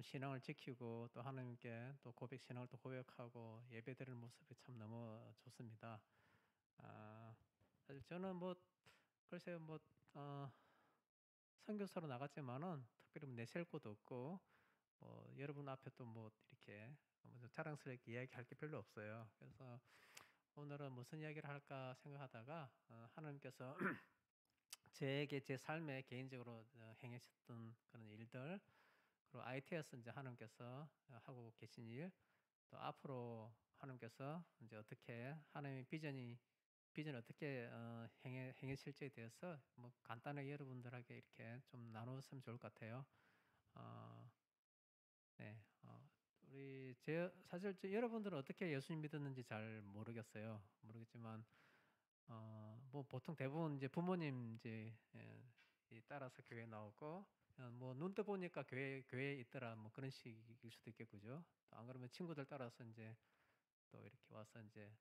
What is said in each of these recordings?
신앙을 지키고 또 하나님께 또 신앙을 또 고백하고 예배드리는 모습이 참 너무 좋습니다. 아, 사실 저는 뭐 글쎄요 어, 선교사로 나갔지만은 특별히 뭐 내세울 것도 없고 여러분 앞에 또 뭐 이렇게 좀 자랑스럽게 이야기할 게 별로 없어요. 그래서 오늘은 무슨 이야기를 할까 생각하다가 하나님께서 저에게 제 삶에 개인적으로 행하셨던 그런 일들, 그리고 IT에서 이제 하나님께서 하고 계신 일, 또 앞으로 하나님께서 이제 어떻게 하나님의 비전이 어떻게 행하실지에 대해서 뭐 간단하게 여러분들에게 이렇게 좀 나눴으면 좋을 것 같아요. 어, 네, 사실 여러분들은 어떻게 예수님 믿었는지 잘 모르겠어요. 모르겠지만 뭐 보통 대부분 이제 부모님 이제 따라서 교회 나오고 뭐 눈 떠 보니까 교회에 있더라 뭐 그런 식일 수도 있겠고죠. 또 안 그러면 친구들 따라서 이제 또 이렇게 와서 이제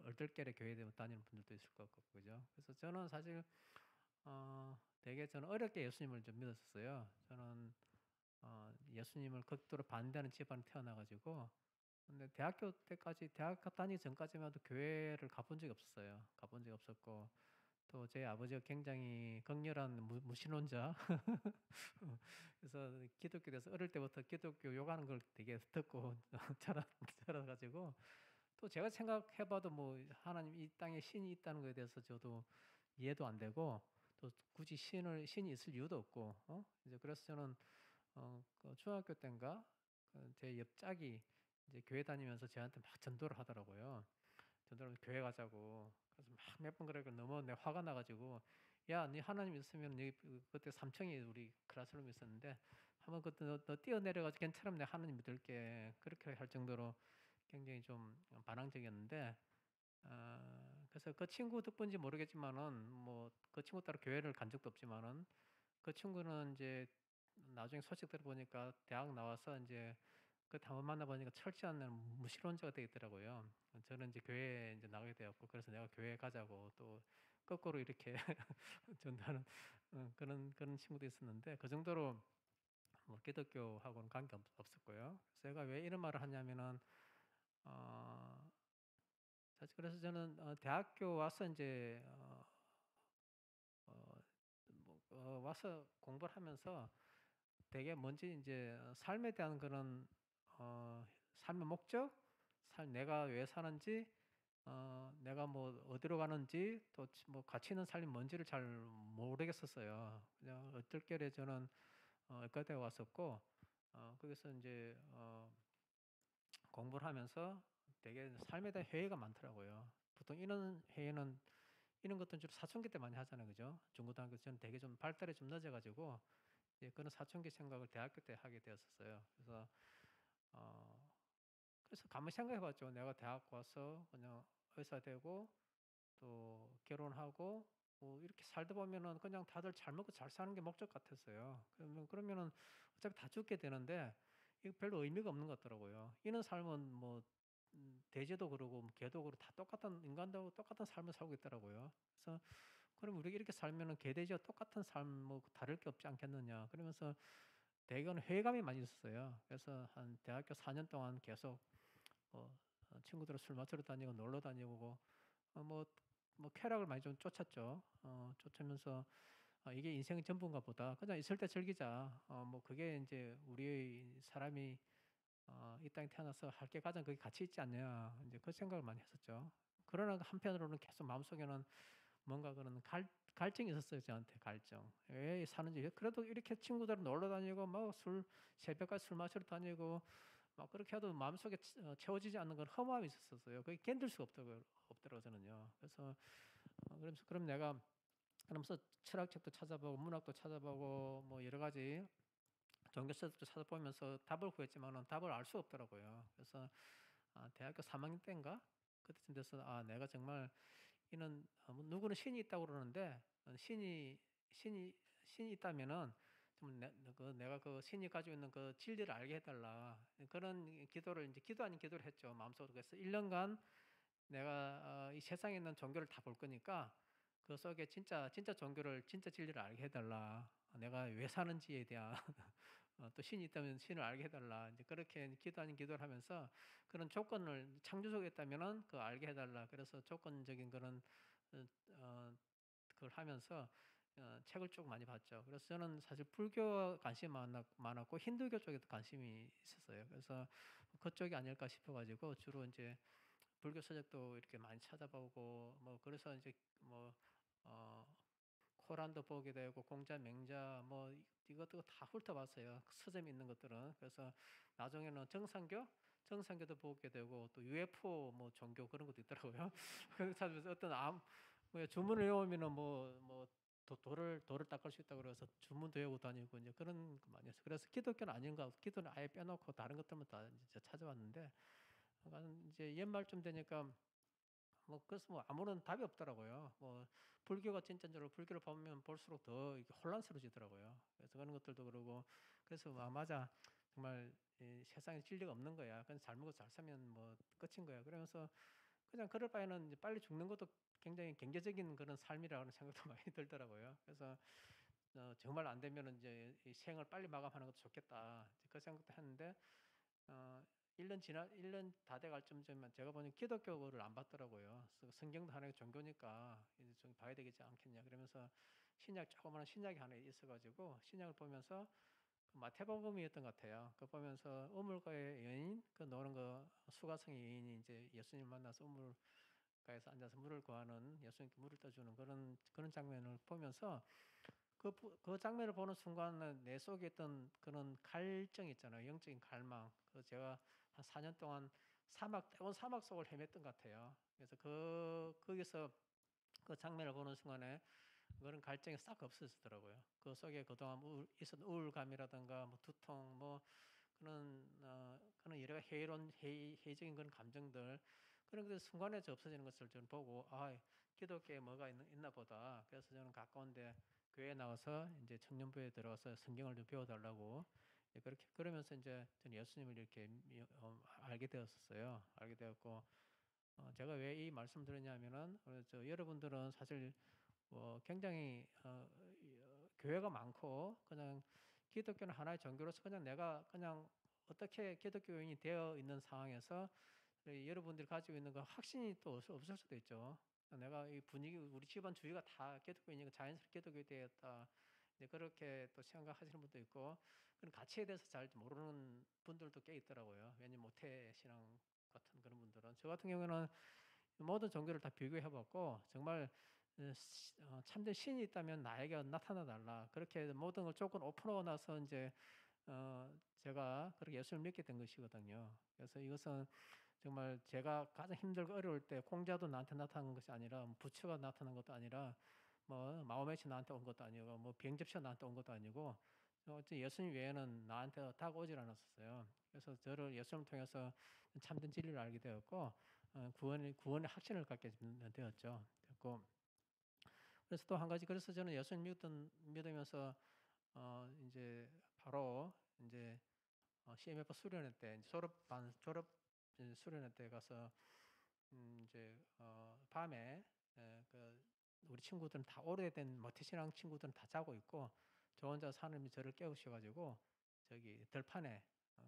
얼떨결에 교회 다니는 분들도 있을 것 같고 그죠. 그래서 저는 사실 되게 저는 어렵게 예수님을 좀 믿었었어요. 저는 예수님을 극도로 반대하는 집안에 태어나 가지고 근데 대학 다니기 전까지만 해도 교회를 가본 적이 없었어요. 가본 적이 없었고 또 제 아버지가 굉장히 극렬한 무신론자. 그래서 기독교에 대해서 어릴 때부터 기독교 욕하는 걸 되게 듣고 자라 가지고 또 제가 생각해 봐도 뭐 하나님 이 땅에 신이 있다는 거에 대해서 저도 이해도 안 되고 또 굳이 신이 있을 이유도 없고 이제 그래서 저는 그 중학교 때인가 제 옆짝이 이제 교회 다니면서 저한테 막 전도를 하더라고요. 전도를 하면서 교회 가자고. 그래서 막 몇 번 그러니까 너무 내가 화가 나 가지고 "야 네 하나님 있으면 여기 그때 3 층에 우리 클래스룸이 있었는데 한번 그때 너 뛰어내려 가지고 괜찮으면 내가 하나님 믿을게." 그렇게 할 정도로 굉장히 좀 반항적이었는데 그래서 그 친구 덕분인지 모르겠지만은 뭐 그 친구 따라 교회를 간 적도 없지만은 그 친구는 인제 나중에 소식 들어보니까 대학 나와서 인제 한번 만나 보니까 철저한 무신론자가 되어 있더라고요. 저는 인제 교회에 인제 나가게 되었고 그래서 내가 교회 가자고 또 거꾸로 이렇게 전도하는 그런 친구도 있었는데 그 정도로 뭐 기독교하고는 관계 없었고요. 그래서 제가 왜 이런 말을 하냐면은 어 사실 그래서 저는 대학교 와서 인제 어 와서 공부를 하면서 되게 뭔지 인제 삶에 대한 그런 삶의 목적, 내가 왜 사는지, 내가 뭐 어디로 가는지, 또 뭐 가치 있는 삶이 뭔지를 잘 모르겠었어요. 그냥 얼떨결에 저는 의과대에 왔었고 거기서 인제 공부를 하면서 되게 삶에 대한 회의가 많더라고요. 보통 이런 것들은 주로 사춘기 때 많이 하잖아요. 그죠? 중고등학교 저는 되게 좀 발달이 좀 늦어 가지고 그런 사춘기 생각을 대학교 때 하게 되었었어요. 어 그래서 가만히 생각해 봤죠. 내가 대학 와서 그냥 의사 되고 또 결혼하고 뭐 이렇게 살다 보면은 그냥 다들 잘 먹고 잘 사는 게 목적 같았어요. 그러면은 어차피 다 죽게 되는데 이거 별로 의미가 없는 것 같더라고요. 이런 삶은 뭐 돼지도 그러고 뭐 개도 그러고 다 똑같은 인간도 똑같은 삶을 살고 있더라고요. 그래서 '그럼 우리가 이렇게 살면은 개, 돼지와 똑같은 삶 뭐 다를 게 없지 않겠느냐.' 그러면서 되게는 회의감이 많이 있었어요. 그래서 한 대학교 4년 동안 계속 뭐 친구들이랑 술 마시러 다니고 놀러 다니고 어 뭐 쾌락을 많이 좀 쫓았죠. 쫓으면서 '이게 인생의 전부인가 보다. 그냥 있을 때 즐기자.' 뭐 그게 인제 우리의 사람이 이 땅에 태어나서 할 게 가장 그게 가치 있지 않냐. 인제 그 생각을 많이 했었죠. 그러나 한편으로는 계속 마음속에는 뭔가 그런 갈증이 있었어요 저한테 갈증. 왜 사는지 그래도 이렇게 친구들이랑 놀러 다니고 뭐 새벽까지 술 마시러 다니고 막 그렇게 해도 마음속에 채워지지 않는 그런 허무함이 있었어요. 그게 견딜 수가 없더라고요 저는요. 그래서 그러면서 그럼 내가 그러면서 철학책도 찾아보고 문학도 찾아보고 뭐 여러 가지 종교서적도 찾아보면서 답을 구했지만은 답을 알 수 없더라고요. 그래서 대학교 3 학년 때인가 그때쯤 돼서 내가 정말 이는 뭐 누구는 신이 있다고 그러는데 신이 있다면은 좀 내가 그 신이 가지고 있는 그 진리를 알게 해 달라. 그런 기도를 인제 기도 아닌 기도를 했죠 마음속으로. 그래서 1 년간 내가 이 세상에 있는 종교를 다 볼 거니까 그 속에 진짜 종교를 진짜 진리를 알게 해 달라. 내가 왜 사는지에 대한 또 신이 있다면 신을 알게 해달라. 이제 그렇게 기도 아닌 기도를 하면서 그런 조건을 창조적이 있다면은 그 알게 해달라. 그래서 조건적인 그런 어, 어, 그걸 하면서 책을 쭉 많이 봤죠. 그래서 저는 사실 불교 관심이 많았고 힌두교 쪽에도 관심이 있었어요. 그래서 그쪽이 아닐까 싶어가지고 주로 이제 불교 서적도 이렇게 많이 찾아보고 뭐 그래서 이제 뭐 어, 코란도 보게 되고 공자, 맹자 뭐 이것도 다 훑어봤어요. 서점 있는 것들은. 그래서 나중에는 정상교도 보게 되고 또 UFO 뭐 종교 그런 것도 있더라고요. 그래서 찾으면서 어떤 뭐 주문을 외우면은 뭐 돌을 닦을 수 있다고 그래서 주문도 외우고 다니고 이제 그런 거 많이 했어요. 그래서 기독교는 아닌가, 기도는 아예 빼놓고 다른 것들만 다 이제 찾아봤는데 이제 연말쯤 되니까 뭐 그래서 뭐 아무런 답이 없더라고요. 뭐 불교가 진짜로 불교를 보면 볼수록 더 이게 혼란스러워지더라고요. 그래서 그런 것들도 그러고 그래서 맞아 정말 이 세상에 진리가 없는 거야. 그냥 잘 먹고 잘 살면 뭐 끝인 거야. 그러면서 그냥 그럴 바에는 이제 빨리 죽는 것도 굉장히 경제적인 그런 삶이라는 생각도 많이 들더라고요. 그래서 정말 안 되면은 이제 이 생을 빨리 마감하는 것도 좋겠다. 그 생각도 했는데 어, 1년 다 돼갈 쯤이면 제가 보니 기독교를 안 받더라고요. 성경도 하나의 종교니까 이제 좀 봐야 되겠지 않겠냐. 그러면서 조그마한 신약이 하나 있어가지고 신약을 보면서 그 마태복음이었던 것 같아요. 그 보면서 우물가의 여인, 그 노는 거 수가성의 여인이 이제 예수님 만나서 우물가에서 앉아서 물을 구하는 예수님께 물을 떠주는 그런 장면을 보면서 그 장면을 보는 순간 내 속에 있던 그런 갈증 있잖아요. 영적인 갈망. 그 제가 한 4년 동안 뜨거운 사막 속을 헤맸던 것 같아요. 그래서 거기서 그 장면을 보는 순간에 그런 갈증이 싹 없어지더라고요. 그 속에 그동안 있었던 우울감이라든가 뭐 두통 뭐 그런 여러 회의적인 그런 감정들 그런 게 순간에 없어지는 것을 저는 보고 기독교에 뭐가 있나 보다. 그래서 저는 가까운데 교회에 나와서 이제 청년부에 들어와서 성경을 좀 배워달라고 그렇게 그러면서 이제 저는 예수님을 이렇게 알게 되었었어요. 알게 되었고 제가 왜 이 말씀 드렸냐면은 여러분들은 사실 굉장히 교회가 많고 그냥 기독교는 하나의 종교로서 그냥 내가 그냥 어떻게 기독교인이 되어 있는 상황에서 여러분들이 가지고 있는 그 확신이 또 없을 수도 있죠. 내가 이 분위기 우리 집안 주위가 다 기독교인이니까 자연스럽게 기독교 되었다. 이제 그렇게 또 생각하시는 분도 있고 그런 가치에 대해서 잘 모르는 분들도 꽤 있더라고요. 왜냐면 모태 신앙 같은 그런 분들은 저 같은 경우는 모든 종교를 다 비교해봤고 정말 참된 신이 있다면 나에게 나타나 달라. 그렇게 모든 걸 조금 오픈하고 나서 이제 제가 그렇게 예수를 믿게 된 것이거든요. 그래서 이것은 정말 제가 가장 힘들고 어려울 때 공자도 나한테 나타난 것이 아니라 부처가 나타난 것도 아니라 뭐 마호메시 나한테 온 것도 아니고 뭐 비행접시가 나한테 온 것도 아니고 어째 예수님 외에는 나한테 다가오질 않았었어요. 그래서 저를 예수님을 통해서 참된 진리를 알게 되었고 구원의 확신을 갖게 되었죠. 됐고 그래서 또 한 가지 그래서 저는 예수님 믿으면서 이제 바로 이제 CMF 수련회 때 이제 졸업 수련회 때 가서 이제 밤에 그 우리 친구들은 다 오래된 모태신앙 친구들은 다 자고 있고 저 혼자 하나님이 저를 깨우셔가지고 저기 들판에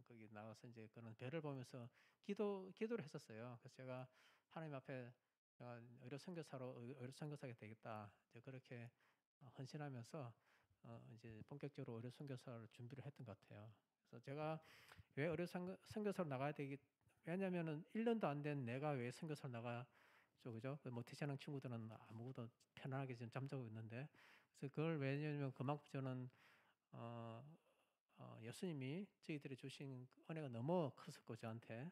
거기 나가서 이제 그런 별을 보면서 기도를 했었어요. 그래서 제가 하나님 앞에 내가 의료 선교사가 되겠다. 이제 그렇게 헌신하면서 이제 본격적으로 의료 선교사를 준비를 했던 것 같아요. 그래서 제가 왜 의료 선교사로 나가야 되기 왜냐면은 1년도 안 된 내가 왜 선교사를 나가죠, 그죠? 모태신앙 친구들은 아무것도 편안하게 지금 잠자고 있는데, 그래서 그걸 왜냐면 그만큼 저는 어, 예수님이 저희들이 주신 그 은혜가 너무 컸었고 저한테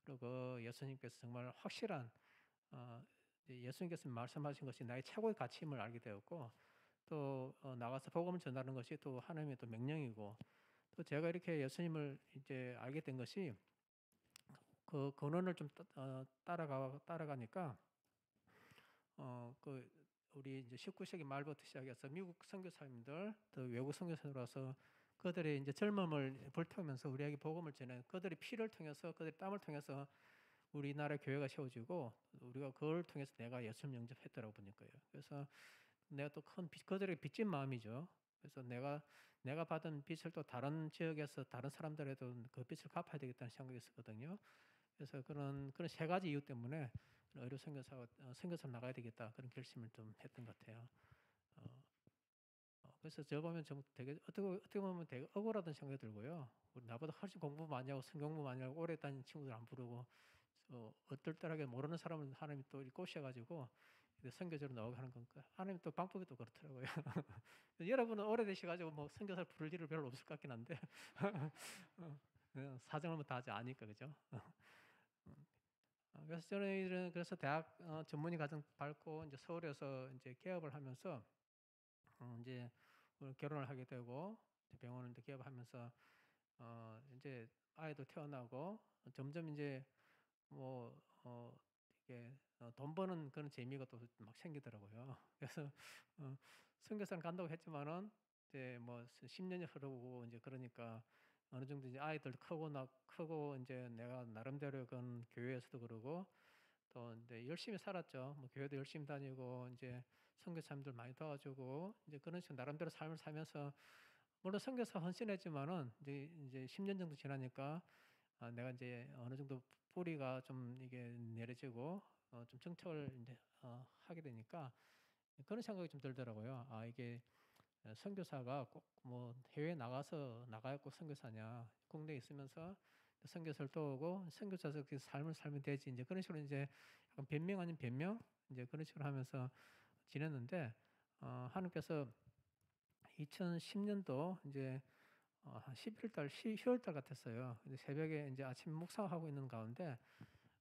그리고 그 예수님께서 정말 확실한 예수님께서 말씀하신 것이 나의 최고의 가치임을 알게 되었고 또 나가서 복음을 전하는 것이 또 하나님의 또 명령이고 또 제가 이렇게 예수님을 이제 알게 된 것이 그 근원을 좀 따라가니까 그 우리 이제 19세기 말부터 시작해서 미국 선교사님들 또 외국 선교사들 와서 그들의 이제 젊음을 불태우면서 우리에게 복음을 전해 그들의 피를 통해서 그들의 땀을 통해서 우리나라 교회가 세워지고 우리가 그걸 통해서 내가 예수님 영접했더라고 보니까요. 그래서 내가 또 큰 그들의 빚진 마음이죠. 그래서 내가 받은 빚을 또 다른 지역에서 다른 사람들에도 그 빚을 갚아야 되겠다는 생각이 있었거든요. 그래서 그런 세 가지 이유 때문에 의료 선교사 나가야 되겠다 그런 결심을 좀 했던 것 같아요. 어, 그래서 저 보면 좀 되게 어떻게 보면 되게 억울하다는 생각이 들고요. 나보다 훨씬 공부 많이 하고 성경 공부 많이 하고 오래 다닌 친구들 안 부르고 어떨떨하게 모르는 사람을 하나님이 또 꼬셔가지고 선교제로 나오게 하는 건가? 하나님 또 방법이 또 그렇더라고요. 여러분은 오래되셔가지고 뭐 선교사를 부를 일은 별로 없을 것 같긴 한데 사정을 뭐 다 아니까 그죠? 그래서 저는 그래서 대학 전문의 과정 밟고 이제 서울에서 이제 개업을 하면서 이제 결혼을 하게 되고 병원을 이제 개업하면서 이제 아이도 태어나고 점점 이제 뭐 이게 돈 버는 그런 재미가 또 막 생기더라고요. 그래서 어, 선교사는 간다고 했지만은 이제 뭐 10년이 흐르고 이제 그러니까 어느 정도 이제 아이들 크고 이제 내가 나름대로 그런 교회에서도 그러고 또 이제 열심히 살았죠. 뭐 교회도 열심히 다니고 이제 선교사님들 많이 도와주고 이제 그런 식으로 나름대로 삶을 살면서 물론 선교사 헌신했지만은 이제 10년 정도 지나니까 내가 이제 어느 정도 뿌리가 좀 이게 내려지고 좀 정착을 이제 하게 되니까 그런 생각이 좀 들더라고요. 이게 선교사가 꼭 뭐 해외 나가야 꼭 선교사냐? 국내에 있으면서 선교사를 도우고 선교사적 그 삶을 살면 되지. 이제 그런 식으로 이제 약간 변명 아닌 변명 이제 그런 식으로 하면서 지냈는데 하나님께서 2010년도 이제 한 11월 달, 10월 달 같았어요. 근데 새벽에 이제 아침 묵상하고 있는 가운데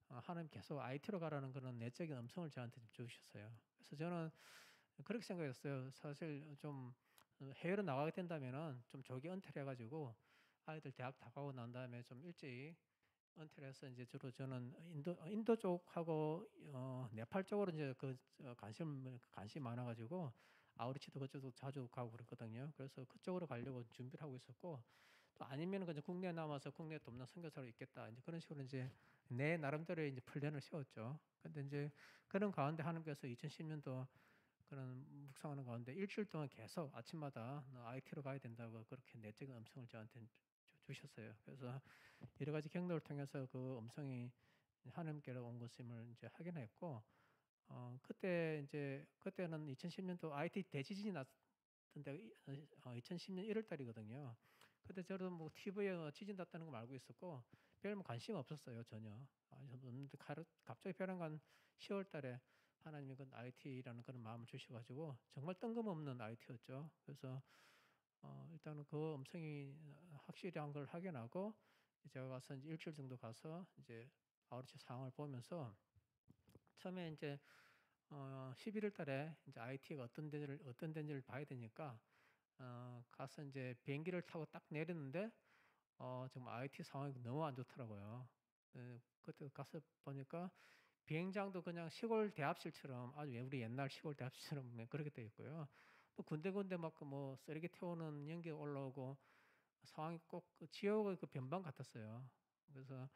하나님 계속 IT로 가라는 그런 내적인 음성을 저한테 좀 주셨어요. 그래서 저는 그렇게 생각했어요. 사실 좀 해외로 나가게 된다면은 좀 조기 은퇴를 해가지고 아이들 대학 다 가고 난 다음에 좀 일찍 은퇴를 해서 이제 주로 저는 인도 쪽하고 네팔 쪽으로 이제 관심이 많아가지고 아우리치도 그쪽도 자주 가고 그랬거든요. 그래서 그쪽으로 가려고 준비를 하고 있었고 또 아니면 그냥 국내에 남아서 국내에 돕는 선교사로 있겠다. 이제 그런 식으로 이제 내 나름대로의 이제 플랜을 세웠죠. 근데 이제 그런 가운데 하나님께서 2010년도 그런 묵상하는 가운데 일주일 동안 계속 아침마다 너 IT로 가야 된다고 그렇게 내적인 음성을 저한테 주셨어요. 그래서 여러 가지 경로를 통해서 그 음성이 하나님께로 온 것임을 이제 확인했고, 그때는 2010년도 IT 대지진이 났던데 2010년 1월 달이거든요. 그때 저도 뭐 TV에 지진 났다는 거 알고 있었고 별 관심 없었어요 전혀. 없는데 갑자기 벼랑간 10월 달에 하나님이 그 IT라는 그런 마음을 주셔가지고 정말 뜬금없는 IT였죠. 그래서 일단은 그 음성이 확실한 걸 확인하고 제가 가서 이제 일주일 정도 가서 이제 아우리치 상황을 보면서 처음에 이제 11월 달에 이제 IT가 어떤 데인지를 봐야 되니까 가서 이제 비행기를 타고 딱 내렸는데 정말 IT 상황이 너무 안 좋더라고요. 그때 가서 보니까 비행장도 그냥 시골 대합실처럼 아주 우리 옛날 시골 대합실처럼 그렇게 되어 있고요. 또 군데군데 막 뭐 쓰레기 태우는 연기 올라오고 상황이 꼭그 지역의 그 변방 같았어요. 그래서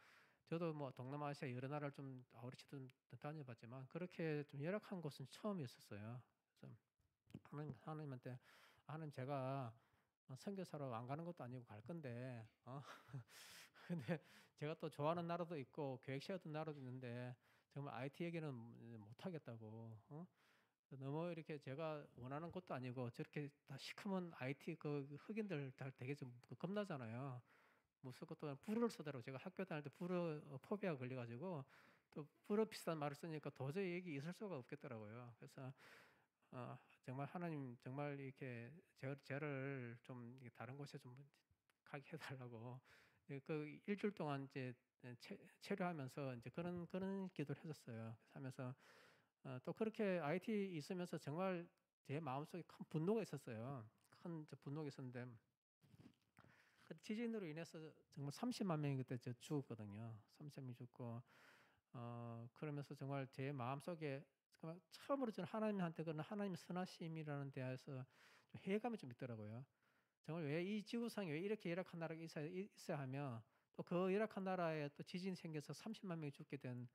저도 뭐 동남아시아 여러 나라를 좀 아우리치도 좀 다녀봤지만 그렇게 좀 열악한 곳은 처음이었었어요. 그래서 하나님한테 하나님 제가 선교사로 안 가는 것도 아니고 갈 건데 근데 제가 또 좋아하는 나라도 있고 계획 세웠던 나라도 있는데 정말 IT 얘기는 못 하겠다고. 너무 이렇게 제가 원하는 것도 아니고 저렇게 다 시커먼 IT 그 흑인들 다 되게 좀 겁나잖아요. 무슨 것도 불어를 쓰더라고. 제가 학교 다닐 때 불어 포비아 걸려가지고 또 불어 비슷한 말을 쓰니까 도저히 얘기 있을 수가 없겠더라고요. 그래서 정말 하나님 정말 이렇게 저를 좀 다른 곳에 좀 가게 해달라고 그 일주일 동안 이제 체류하면서 이제 그런 기도를 했었어요. 그래서 하면서 또 그렇게 IT 있으면서 정말 제 마음속에 큰 분노가 있었어요. 큰 분노가 있었는데 그 지진으로 인해서 정말 30만 명이 그때 죽었거든요. 30만 명이 죽고 그러면서 정말 제 마음속에 정말 처음으로 저는 하나님한테 그런 하나님의 선하심이라는 데에서 좀 회의감이 좀 있더라고요. 정말 왜 이 지구상에 왜 이렇게 열악한 나라가 있어야 하며 또 그 열악한 나라에 또 지진이 생겨서 30만 명이 죽게 된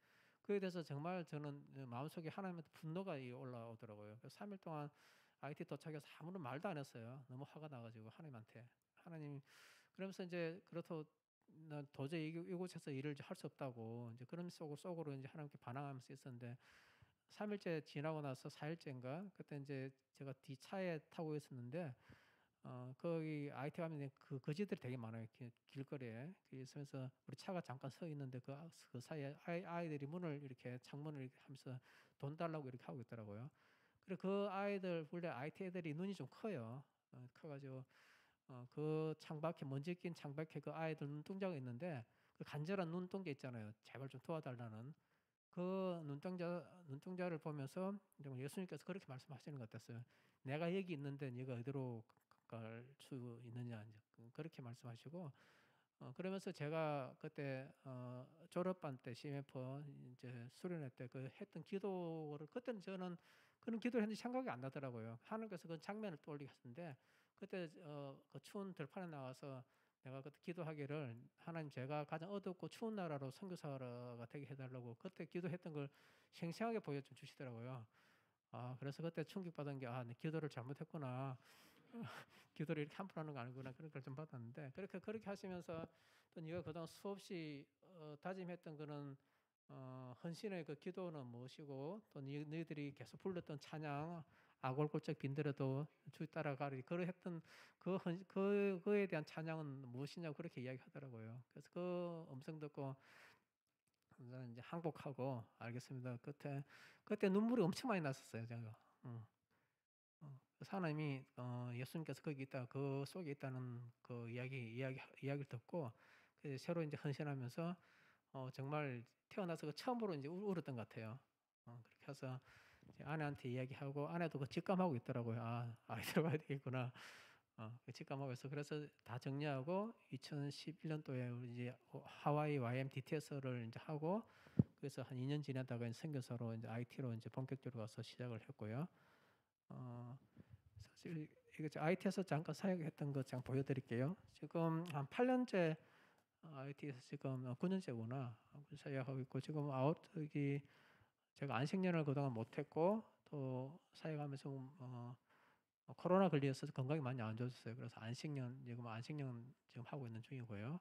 그에 대해서 정말 저는 마음속에 하나님한테 분노가 올라오더라고요. 그래서 3일 동안 IT 도착해서 아무런 말도 안 했어요. 너무 화가 나가지고 하나님한테. 하나님 그러면서 이제 그렇다고 난 도저히 이곳에서 일을 할 수 없다고 이제 그런 속으로 이제 하나님께 반항하면서 있었는데 3일째 지나고 나서 4일째인가 그때 이제 제가 뒤차에 타고 있었는데 거기 IT 가면 그 거지들이 되게 많아요. 이렇게 길거리에. 그래서 우리 차가 잠깐 서 있는데 그 사이에 아이들이 문을 이렇게 창문을 이렇게 하면서 돈 달라고 이렇게 하고 있더라고요. 그리고 그 아이들 원래 IT 애들이 눈이 좀 커요. 커가지고 그 창밖에 먼지 낀 창밖에 그 아이들 눈동자가 있는데 그 간절한 눈동자 있잖아요. 제발 좀 도와달라는 그 눈동자를 보면서 예수님께서 그렇게 말씀하시는 것 같았어요. 내가 여기 있는데 네가 어디로 갈 수 있느냐 이제 그렇게 말씀하시고 그러면서 제가 그때 졸업반 때 CMF 이제 수련회 때 그 했던 기도를 그때는 저는 그런 기도를 했는지 생각이 안 나더라고요. 하나님께서 그 장면을 떠올리게 하셨는데 그때 그 추운 들판에 나와서 내가 그때 기도하기를 하나님 제가 가장 어둡고 추운 나라로 선교사가 되게 해달라고 그때 기도했던 걸 생생하게 보여주시더라고요. 그래서 그때 충격받은 게 내 기도를 잘못했구나. 기도를 이렇게 함부로 하는 거 아니구나 그런 걸 좀 받았는데 그렇게 하시면서 또 네가 그동안 수없이 다짐했던 그런 헌신의 그 기도는 무엇이고 또 너희들이 계속 불렀던 찬양 아골골짝 빈들어도 주 따라가리 그랬던 그에 대한 찬양은 무엇이냐고 그렇게 이야기하더라고요. 그래서 그 음성 듣고 저는 이제 항복하고 알겠습니다. 그때 눈물이 엄청 많이 났었어요. 제가. 하나님이 예수님께서 거기 있다, 그 속에 있다는 그 이야기를 듣고 새로 이제 헌신하면서 정말 태어나서 처음으로 이제 울었던 것 같아요. 그렇게 해서 이제 아내한테 이야기하고 아내도 그 직감하고 있더라고요. 아이 들어가야 되겠구나. 그 직감하고 있어. 그래서 다 정리하고 2011년도에 우리 이제 하와이 YMDTS를 이제 하고 그래서 한 2년 지나다가 선교사로 이제 IT로 이제 본격적으로 가서 시작을 했고요. 어, 사실 이거 IT에서 잠깐 사역했던 거 잠깐 보여드릴게요. 지금 한 8년째 IT에서 지금 9년째구나 사역하고 있고 지금 여기 제가 안식년을 그동안 못했고 또 사역하면서 코로나 걸려서 건강이 많이 안 좋았어요. 그래서 안식년 지금 하고 있는 중이고요.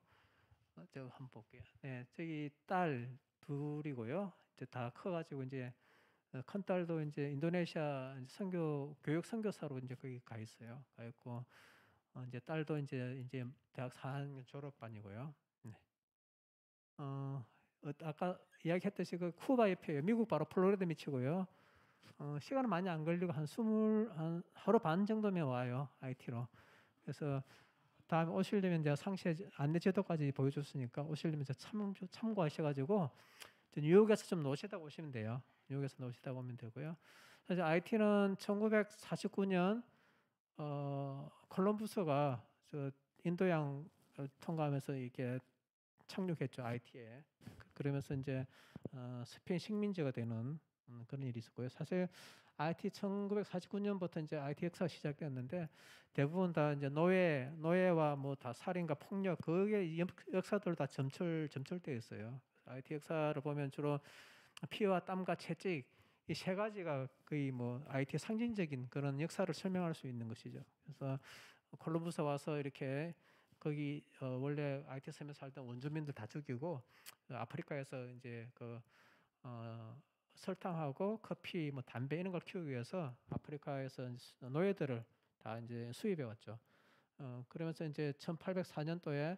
제가 한번 볼게요. 네, 저기 딸 둘이고요. 이제 다 커가지고 이제 큰 딸도 이제 인도네시아 교육 선교사로 이제 거기 가 있어요. 가 있고 이제 딸도 이제 대학 4학년 졸업반이고요. 네. 아까 이야기했듯이 그 쿠바 옆에요. 미국 바로 플로리다 미치고요. 시간은 많이 안 걸리고 한 하루 반 정도면 와요. IT로. 그래서 다음에 오시려면 제가 상세 안내 제도까지 보여줬으니까 오시려면 참고하셔가지고 뉴욕에서 좀 노시다 오시면 돼요. 뉴욕에서 노시다 오면 되고요. 사실 IT는 1949년 콜럼부스가 저 인도양 통과하면서 이렇게 착륙했죠. IT에. 그러면서 이제 스페인 식민지가 되는 그런 일이 있었고요. 사실 IT 1949년부터 이제 IT 역사가 시작됐는데 대부분 다 이제 노예와 뭐 다 살인과 폭력 그게 역사들 다 점철되어 있어요. IT 역사를 보면 주로 피와 땀과 채찍 이 세 가지가 거의 뭐 IT 상징적인 그런 역사를 설명할 수 있는 것이죠. 그래서 콜럼버스 와서 이렇게 거기 원래 IT 섬에 살던 원주민들 다 죽이고 아프리카에서 이제 설탕하고 커피, 뭐 담배 이런 걸 키우기 위해서 아프리카에서 노예들을 다 이제 수입해 왔죠. 그러면서 이제 1804년도에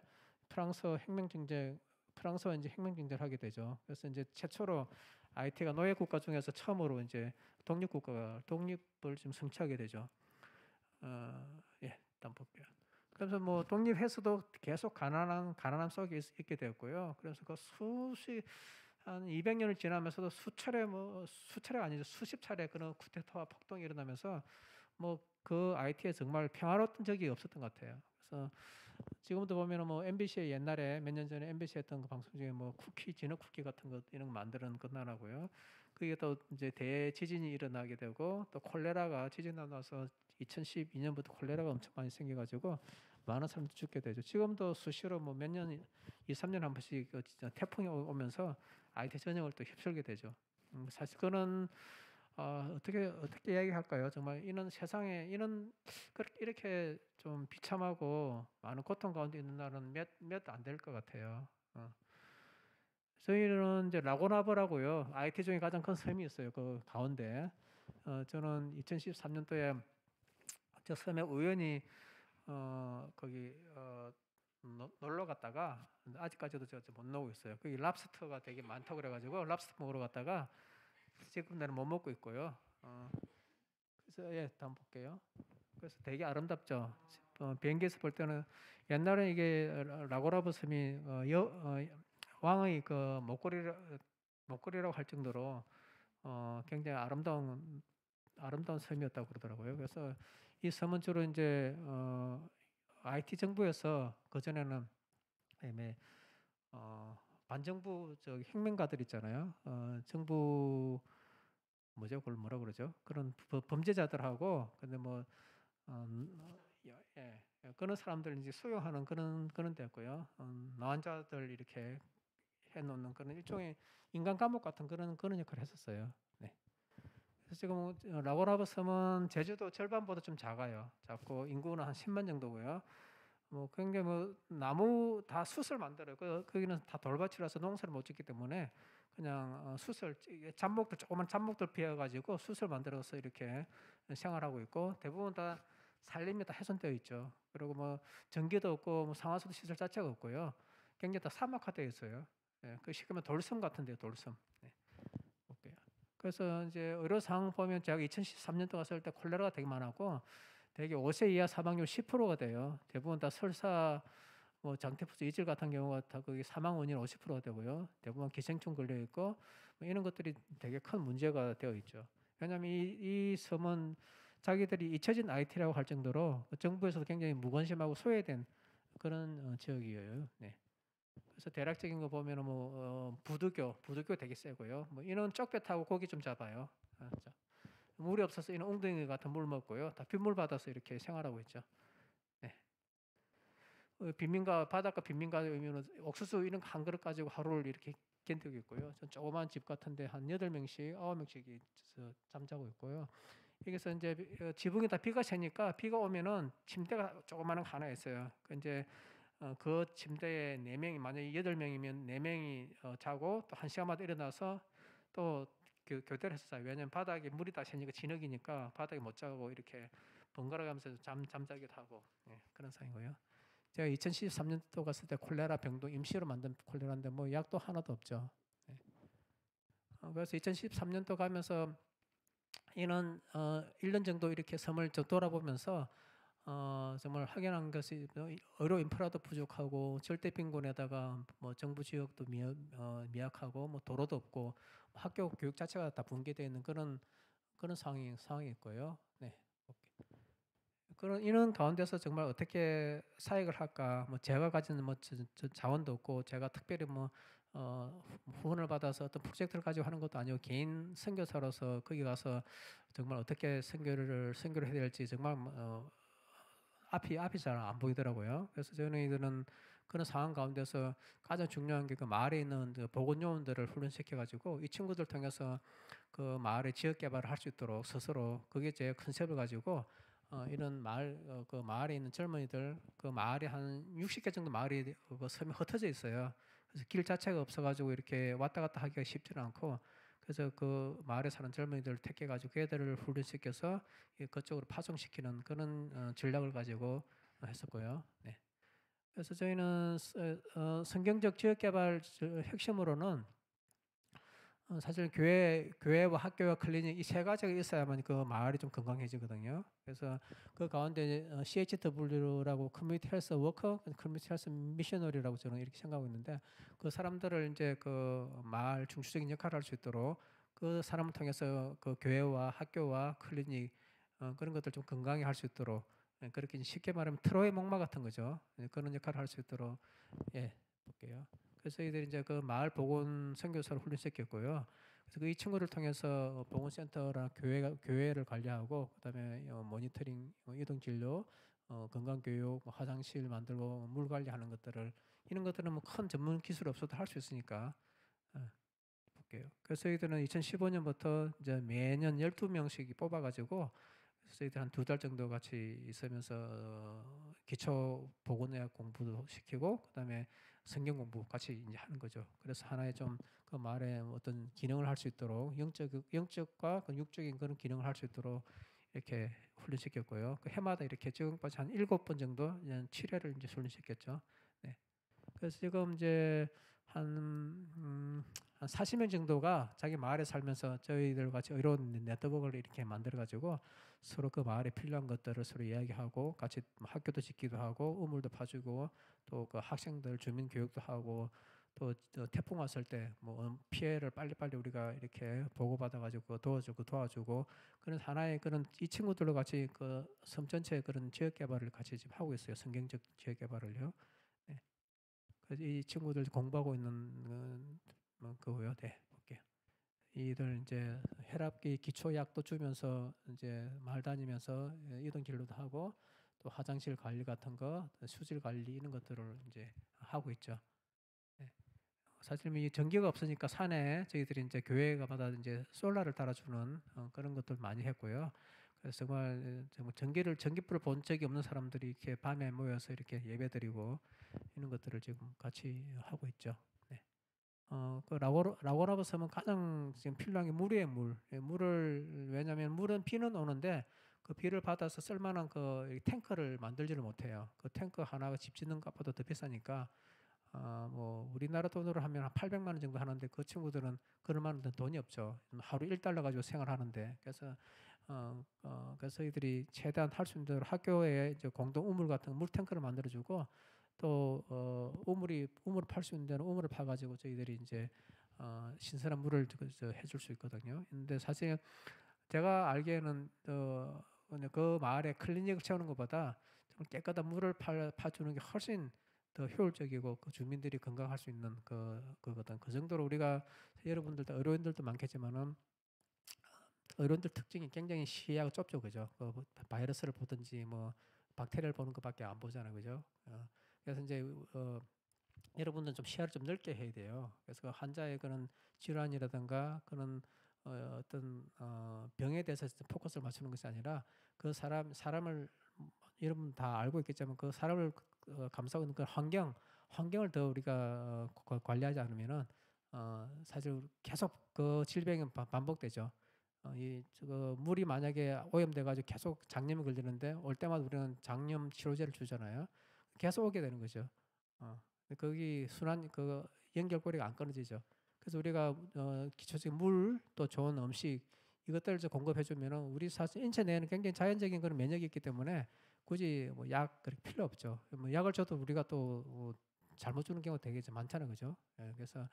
프랑스와 이제 혁명 정쟁을 하게 되죠. 그래서 이제 최초로 IT가 노예 국가 중에서 처음으로 이제 독립을 좀 성취하게 되죠. 일단 볼게요. 그래서 뭐 독립해서도 계속 가난함 속에 있게 되었고요. 그래서 한 200년을 지나면서도 수차례가 아니죠. 수십 차례 그런 쿠데타와 폭동이 일어나면서 뭐 그 IT에 정말 평화로웠던 적이 없었던 것 같아요. 그래서 지금도 보면은 뭐 MBC에 옛날에 몇 년 전에 MBC 했던 그 방송 중에 뭐 진흙 쿠키 같은 것 이런 거 만드는 그 나라고요. 그게 또 이제 대지진이 일어나게 되고 또 콜레라가 지진 나서 2012년부터 콜레라가 엄청 많이 생겨가지고 많은 사람들이 죽게 되죠. 지금도 수시로 뭐 몇 년, 2, 3년 한 번씩 태풍이 오면서 IT 전역을 또 휩쓸게 되죠. 사실 그는 어떻게 이야기할까요? 정말 이런 세상에 이런 그렇게 이렇게 좀 비참하고 많은 고통 가운데 있는 날은 몇 안 될 것 같아요. 저희는 이제 라고나버라고요. IT 중에 가장 큰 섬이 있어요. 그 가운데. 저는 2013년도에 저 섬에 우연히 거기 놀러 갔다가 아직까지도 못 나오고 있어요. 거기 랍스터가 되게 많다고 그래가지고 랍스터 먹으러 갔다가 지금 내는 못 먹고 있고요. 그래서 예, 다음 볼게요. 그래서 되게 아름답죠. 비행기에서 볼 때는 옛날에 이게 라고라브 섬이 왕의 그 목걸이라고 할 정도로 굉장히 아름다운 섬이었다고 그러더라고요. 그래서 이 섬은 주로 이제 IT 정부에서 그 전에는 애매 반정부 저 혁명가들 있잖아요. 정부 뭐죠? 그걸 뭐라 그러죠? 그런 범죄자들하고 근데 뭐 그런 사람들 이제 수용하는 그런 데였고요. 노환자들 이렇게 해놓는 그런 일종의 인간 감옥 같은 그런 역할을 했었어요. 네. 그래서 지금 라고라브 섬은 제주도 절반보다 좀 작고 인구는 한 10만 정도고요. 뭐 굉장히 뭐 나무 다 숯을 만들어요. 거기는 다 돌밭이라서 농사를 못 짓기 때문에 그냥 숯을 잡목들 조그만 잡목들 피워가지고 숯을 만들어서 이렇게 생활하고 있고 대부분 다 산림이 다 훼손되어 있죠. 그리고 뭐 전기도 없고 뭐 상하수도 시설 자체가 없고요. 굉장히 다 사막화되어 있어요. 예, 그 시끄면 돌섬 같은데요, 돌섬. 네, 볼게요. 그래서 이제 의료 상황 보면 제가 2013년도 갔을 때 콜레라가 되게 많았고 대개 5세 이하 사망률 10%가 돼요. 대부분 다 설사, 뭐 장태푸스 이질 같은 경우가 다 거기 사망 원인 50%가 되고요. 대부분 기생충 걸려 있고 뭐 이런 것들이 되게 큰 문제가 되어 있죠. 왜냐하면 이 섬은 자기들이 잊혀진 IT라고 할 정도로 정부에서도 굉장히 무관심하고 소외된 그런 지역이에요. 네. 그래서 대략적인 거 보면은 뭐 부두교 되게 세고요. 뭐 이런 쪽배 타고 고기 좀 잡아요. 자. 물이 없어서 이런 웅덩이 같은 물 먹고요. 다 빗물 받아서 이렇게 생활하고 있죠. 네. 빈민가 바닷가 빈민가면 옥수수 이런 거 한 그릇 가지고 하루를 이렇게 견디고 있고요. 전 조그만 집 같은데 한 8명씩 9명씩 잠자고 있고요. 여기서 이제 지붕이 다 비가 새니까 비가 오면은 침대가 조그마한 거 하나 있어요. 그 이제 그 침대에 4명이 만약에 8명이면 4명이 자고 또 1시간마다 일어나서 또 교대를 해서 자요. 왜냐면 바닥에 물이 다 새니까 진흙이니까 바닥에 못 자고 이렇게 번갈아 가면서 잠자기도 하고 그런 상이고요. 제가 2013년도 갔을 때 콜레라 병동 임시로 만든 콜레라인데 뭐 약도 하나도 없죠. 네. 그래서 2013년도 가면서 이런 1년 정도 이렇게 섬을 돌아보면서 정말 확연한 것이 의료 인프라도 부족하고 절대 빈곤에다가 뭐 정부 지역도 미약하고 뭐 도로도 없고 뭐 학교 교육 자체가 다 붕괴되어 있는 그런 상황이 있고요. 네. 그런 이런 가운데서 정말 어떻게 사역을 할까? 뭐 제가 가진 뭐 자원도 없고 제가 특별히 뭐 후원을 받아서 어떤 프로젝트를 가지고 하는 것도 아니고 개인 선교사로서 거기 가서 정말 어떻게 선교를 해야 될지 정말 앞이 잘 안 보이더라고요. 그래서 저희들은 그런 상황 가운데서 가장 중요한 게 그 마을에 있는 그 보건 요원들을 훈련시켜 가지고 이 친구들 통해서 그 마을의 지역 개발을 할 수 있도록 스스로 그게 제 컨셉을 가지고 이런 그 마을에 있는 젊은이들 그 마을에 한 60개 정도 마을이 그 섬이 흩어져 있어요. 그래서 길 자체가 없어가지고 이렇게 왔다 갔다 하기가 쉽지는 않고 그래서 그 마을에 사는 젊은이들을 택해가지고 그 애들을 훈련시켜서 그쪽으로 파송시키는 그런 전략을 가지고 했었고요. 네. 그래서 저희는 성경적 지역개발 핵심으로는 사실 교회와 학교와 클리닉 이 세 가지가 있어야만 그 마을이 좀 건강해지거든요. 그래서 그 가운데 CHW라고 커뮤니티 헬스 워커, 커뮤니티 헬스 미셔너리라고 저는 이렇게 생각하고 있는데 그 사람들을 이제 그 마을 중추적인 역할을 할 수 있도록 그 사람을 통해서 그 교회와 학교와 클리닉 그런 것들 좀 건강히 할 수 있도록 그렇게 쉽게 말하면 트로이 목마 같은 거죠. 그런 역할을 할 수 있도록 볼게요. 그래서 이들이 이제 그 마을 보건 선교사를 훈련시켰고요. 그래서 그 이 친구를 통해서 보건센터랑 교회를 관리하고 그다음에 모니터링, 이동 진료, 건강 교육, 뭐 화장실 만들고 물 관리하는 것들을 이런 것들은 뭐 큰 전문 기술 없어도 할 수 있으니까 볼게요. 그래서 저희들은 2015년부터 이제 매년 12명씩 뽑아가지고 저희들 한 2달 정도 같이 있으면서 기초 보건의학 공부도 시키고 그다음에 성경 공부 같이 이제 하는 거죠. 그래서 하나의 좀 그 말에 어떤 기능을 할 수 있도록 영적과 그 육적인 그런 기능을 할 수 있도록 이렇게 훈련시켰고요. 그 해마다 이렇게 지금까지 한 7번 정도 7회를 이제 훈련시켰죠. 네. 그래서 지금 이제 한, 한 40명 정도가 자기 마을에 살면서 저희들 같이 의료원 네트워크를 이렇게 만들어가지고 서로 그 마을에 필요한 것들을 서로 이야기하고 같이 학교도 짓기도 하고 우물도 파주고 또 그 학생들 주민 교육도 하고 또 태풍 왔을 때 뭐 피해를 빨리빨리 우리가 이렇게 보고받아가지고 도와주고 그런 하나의 그런 이 친구들과 같이 그 섬 전체의 그런 지역 개발을 같이 지금 하고 있어요. 성경적 지역 개발을요. 네. 그래서 이 친구들 공부하고 있는 그거요. 네, 볼게요. 이들 이제 혈압기 기초약도 주면서 이제 마을 다니면서 이동진료도 하고 또 화장실 관리 같은 거, 수질 관리 이런 것들을 이제 하고 있죠. 네. 사실 이 전기가 없으니까 산에 저희들이 이제 교회가마다 이제 솔라를 달아주는 그런 것들 많이 했고요. 그래서 정말 전기불을 본 적이 없는 사람들이 이렇게 밤에 모여서 이렇게 예배드리고 이런 것들을 지금 같이 하고 있죠. 네. 그 라고라버 섬은 가장 지금 필요한 게 물이에요, 물. 예, 물을 왜냐하면 물은 비는 오는데 그 비를 받아서 쓸만한 그 탱크를 만들지를 못해요. 그 탱크 하나가 집 짓는 것보다 더 비싸니까 뭐 우리나라 돈으로 하면 한 800만 원 정도 하는데 그 친구들은 그럴 만한 돈이 없죠. 하루 1달러 가지고 생활하는데 그래서 이들이 최대한 할 수 있는 대로 학교에 이제 공동 우물 같은 물 탱크를 만들어주고 또 우물을 팔 수 있는 데는 우물을 파가지고 저희들이 이제 신선한 물을 해줄 수 있거든요. 근데 사실 제가 알기에는 그 마을에 클리닉을 채우는 것보다 좀 깨끗한 물을 파주는 게 훨씬 더 효율적이고 그 주민들이 건강할 수 있는 그거든. 그 정도로 우리가 여러분들도 의료인들도 많겠지만은 의료인들 특징이 굉장히 시야가 좁죠, 그죠? 바이러스를 보든지 뭐 박테리아를 보는 것밖에 안 보잖아요, 그죠? 그래서 이제 여러분들은 좀 시야를 좀 넓게 해야 돼요. 그래서 그 환자의 그런 질환이라든가 그런 어떤 병에 대해서 포커스를 맞추는 것이 아니라 그 사람을 여러분 다 알고 있겠지만 그 사람을 감싸고 있는 그 환경을 더 우리가 관리하지 않으면은 사실 계속 그 질병이 반복되죠. 저거 물이 만약에 오염돼 가지고 계속 장염이 걸리는데 올 때마다 우리는 장염 치료제를 주잖아요. 계속 오게 되는 거죠. 어. 거기 순환 그 연결고리가 안 끊어지죠. 그래서 우리가 기초적인 물 또 좋은 음식 이것들을 공급해 주면은 우리 사실 인체 내에는 굉장히 자연적인 그런 면역이 있기 때문에 굳이 뭐 약 그렇게 필요 없죠. 뭐 약을 줘도 우리가 또 잘못 주는 경우가 되게 많잖아요, 그죠? 예, 그래서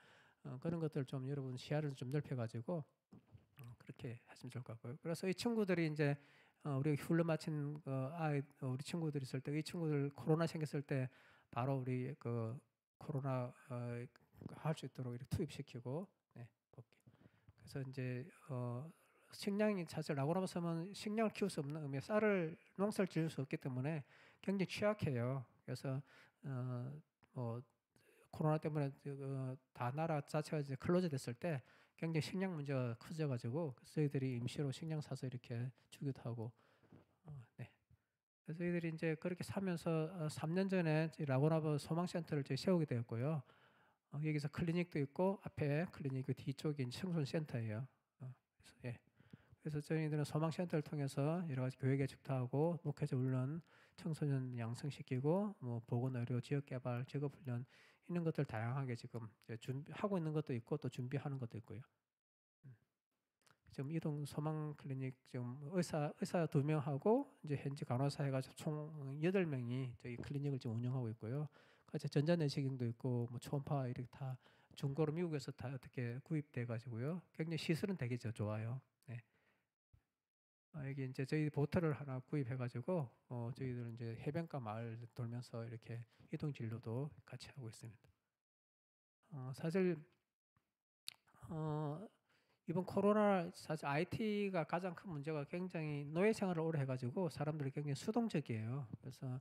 그런 것들 좀 여러분 시야를 좀 넓혀 가지고 그렇게 하시면 좋을 것 같고요. 그래서 이 친구들이 이제 우리 훈련 마친 우리 친구들이 있을 때 이 친구들 코로나 생겼을 때 바로 우리 그 코로나 할 수 있도록 이렇게 투입시키고 네, 볼게요. 그래서 이제 식량이 사실 라고나바 섬은 식량을 키울 수 없는 쌀을 농사를 지을 수 없기 때문에 굉장히 취약해요. 그래서 뭐 코로나 때문에 다 나라 자체가 이제 클로즈 됐을 때 굉장히 식량 문제가 커져가지고 저희들이 임시로 식량 사서 이렇게 주기도 하고 네. 그래서 저희들이 이제 그렇게 사면서 3년 전에 라고나바 소망센터를 저희 세우게 되었고요. 여기서 클리닉도 있고 앞에 클리닉 그 뒤쪽이 청소년 센터예요. 그래서, 예. 그래서 저희들은 소망센터를 통해서 여러 가지 교육 개척도 하고 목회자 훈련, 청소년 양성시키고 뭐 보건의료, 지역개발, 직업훈련 이런 것들 다양하게 지금 준비하고 있는 것도 있고 또 준비하는 것도 있고요. 지금 이동 소망 클리닉 지금 의사 2명하고 이제 현지 간호사 해가지고 총 8명이 저희 클리닉을 지금 운영하고 있고요. 같이 전자내시경도 있고 뭐 초음파 이렇게 다 중고로 미국에서 다 어떻게 구입돼 가지고요. 굉장히 시설은 되게 좋아요. 네. 여기 이제 저희 보트를 하나 구입해 가지고 저희들 이제 해변가 마을 돌면서 이렇게 이동 진료도 같이 하고 있습니다. 사실 어, 이번 코로나 사실 IT가 가장 큰 문제가 굉장히 노예 생활을 오래 해가지고 사람들이 굉장히 수동적이에요. 그래서